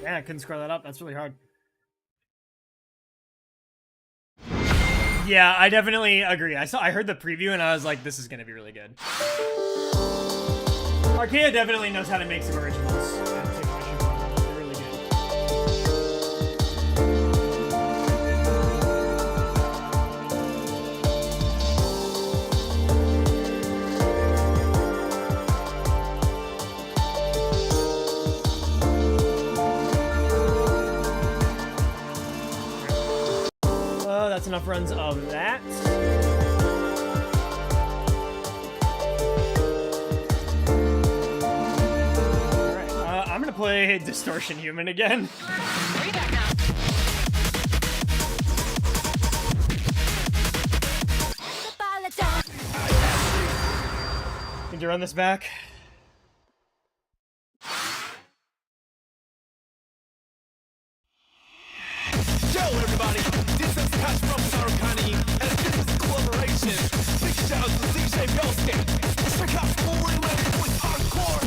Yeah, I couldn't scroll that up. That's really hard. Yeah, I definitely agree. I heard the preview and I was like, this is gonna be really good. Arcaea definitely knows how to make some originals. And take ownership on them. They're really good. that's enough runs of that. Alright, I'm gonna play Distortion Human again. Way back now. Need to run this back. Yo, everybody, this is Patch from Arcaea, and this is a collaboration. Big shout out to DJ Yosuke. Check out full remix with hardcore.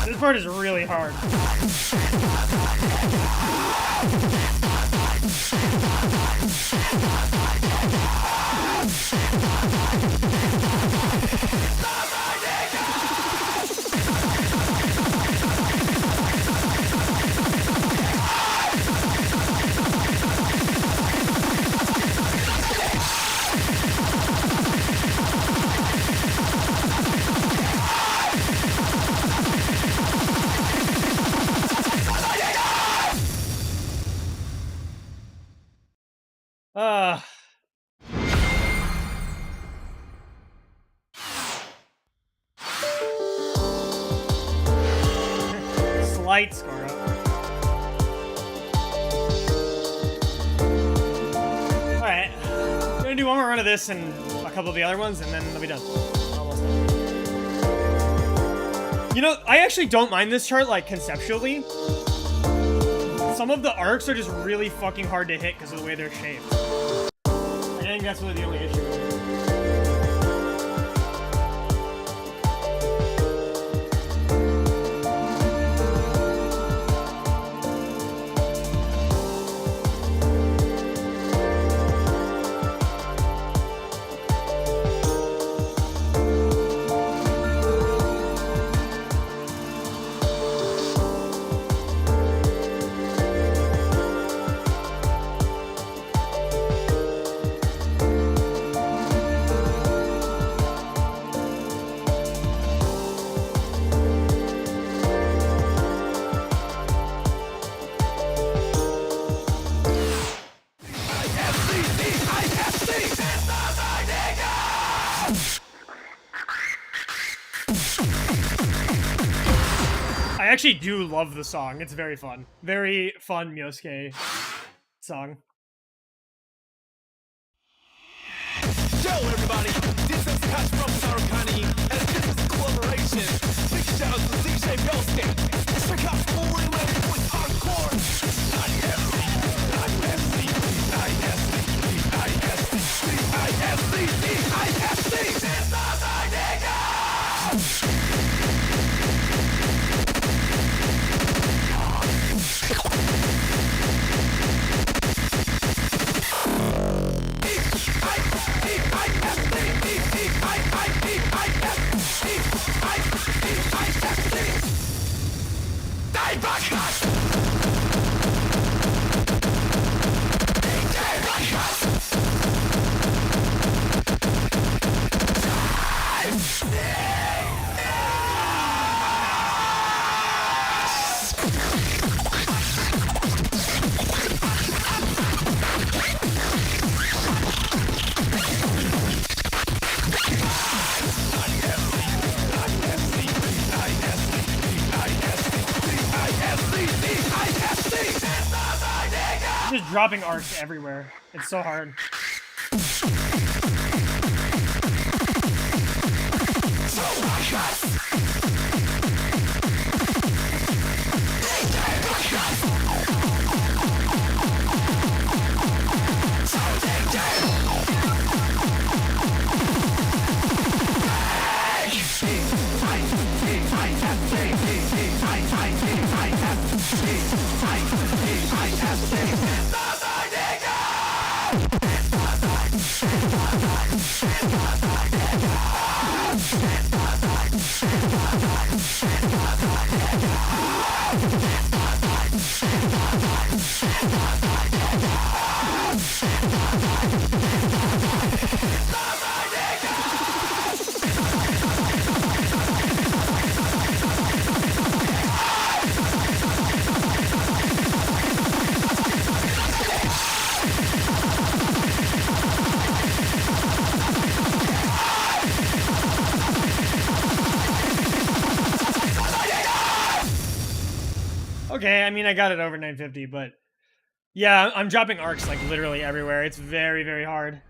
This part is really hard. Slight score up. Alright. I'm gonna do one more run of this and a couple of the other ones, and then they'll be done. Almost done. You know, I actually don't mind this chart, like, conceptually. Some of the arcs are just really fucking hard to hit because of the way they're shaped. I think that's really the only issue with it. I actually do love the song. It's very fun. Very fun Myosuke song. Yo, everybody, this is Patch from Arcaea, and this is a collaboration. Big shout out to DJ Yosuke. Check out full remix with hardcore. dropping arcs everywhere. It's so hard. Okay, I mean, I got it over 950, but yeah, I'm dropping arcs like literally everywhere. It's very, very hard.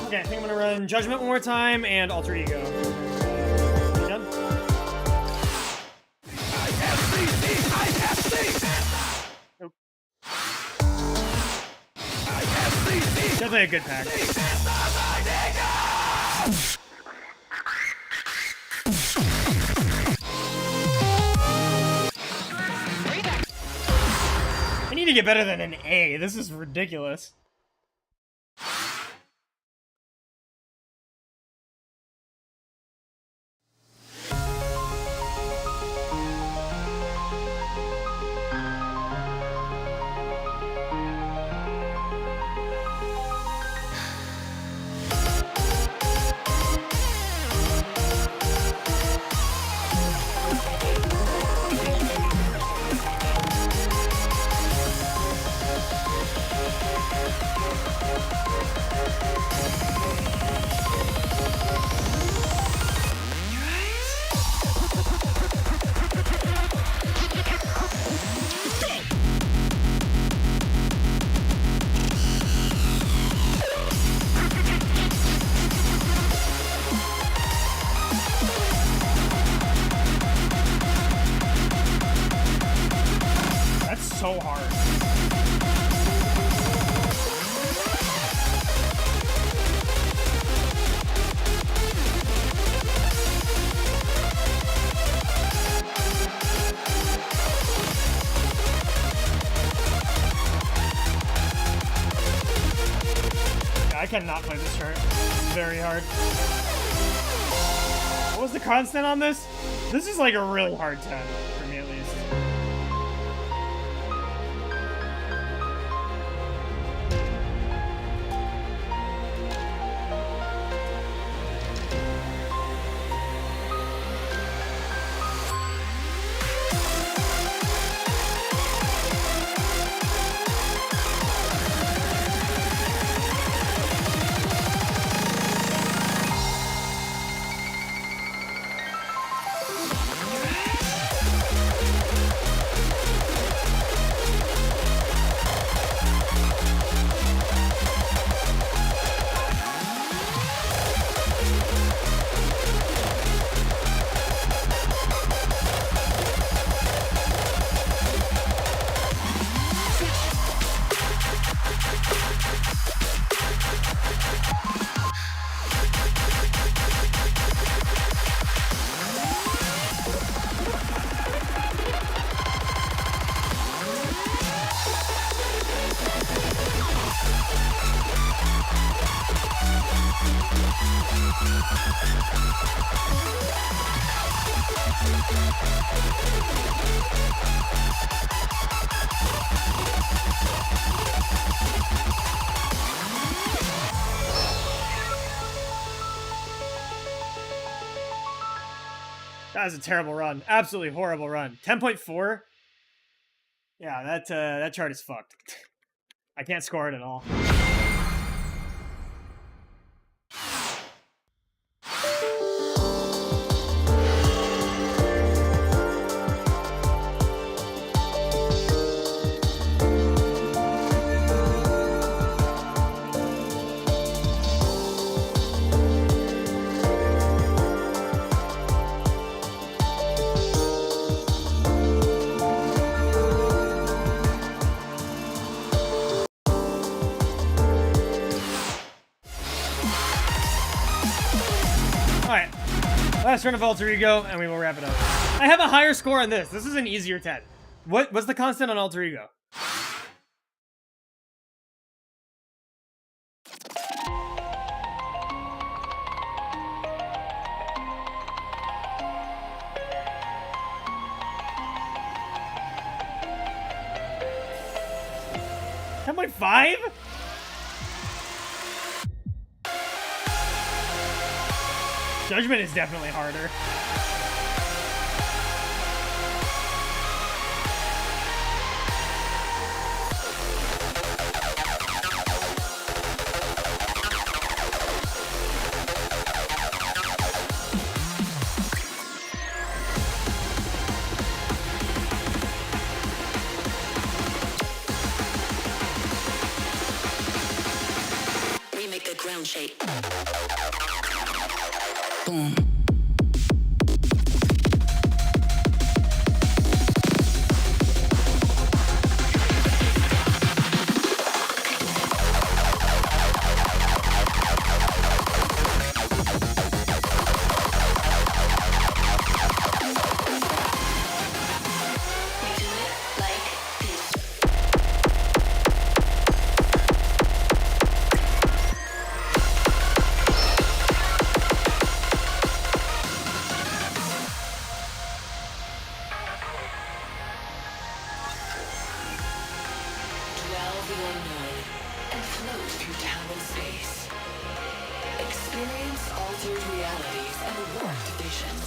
Okay, I think I'm gonna run Judgment one more time and Alter Ego. You done? Nope. Definitely a good pack. I need to get better than an A. This is ridiculous. That's so hard. I cannot play this chart. It's very hard. What was the constant on this? This is like a really hard 10, for me at least. That was a terrible run. Absolutely horrible run. 10.4? Yeah, that chart is fucked. I can't score it at all. Alright, last run of Alter Ego, and we will wrap it up. I have a higher score on this. This is an easier 10. What's the constant on Alter Ego? $10.5? Judgment is definitely harder. Remake the ground shape. Boom. Experience altered realities and warped visions.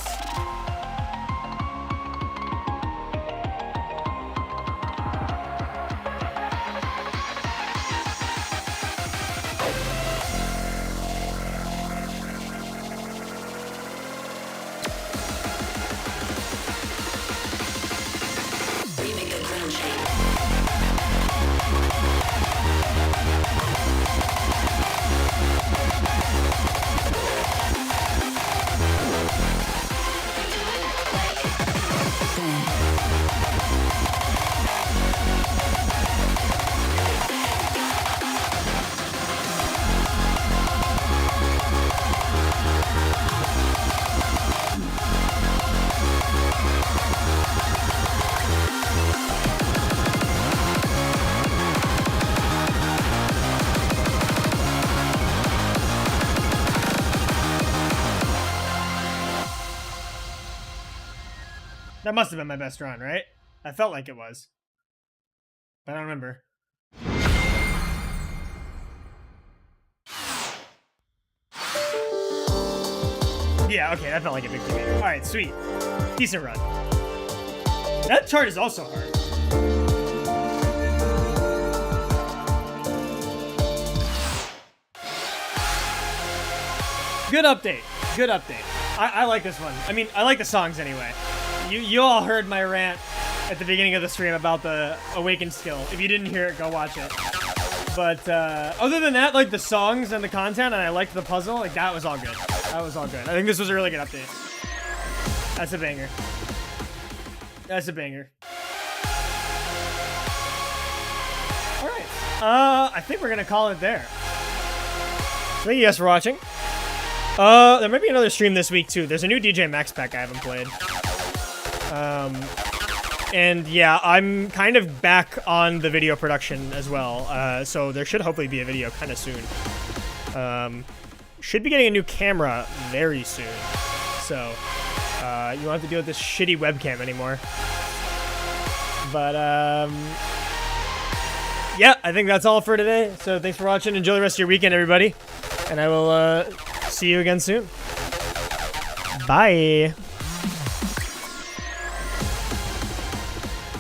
Remake the ground shape. That must have been my best run, right? I felt like it was. But I don't remember. Yeah, okay, that felt like a big TV. Alright, sweet. Decent run. That chart is also hard. Good update. Good update. I like this one. I mean, I like the songs anyway. You all heard my rant at the beginning of the stream about the Awakened skill. If you didn't hear it, go watch it. But other than that, like the songs and the content, and I liked the puzzle, like that was all good. That was all good. I think this was a really good update. That's a banger. That's a banger. All right. I think we're gonna call it there. Thank you guys for watching. There might be another stream this week too. There's a new DJ Max pack I haven't played. And yeah, I'm kind of back on the video production as well. So there should hopefully be a video kind of soon. Should be getting a new camera very soon. So, you won't have to deal with this shitty webcam anymore. But, yeah, I think that's all for today. So thanks for watching. Enjoy the rest of your weekend, everybody. And I will, see you again soon. Bye.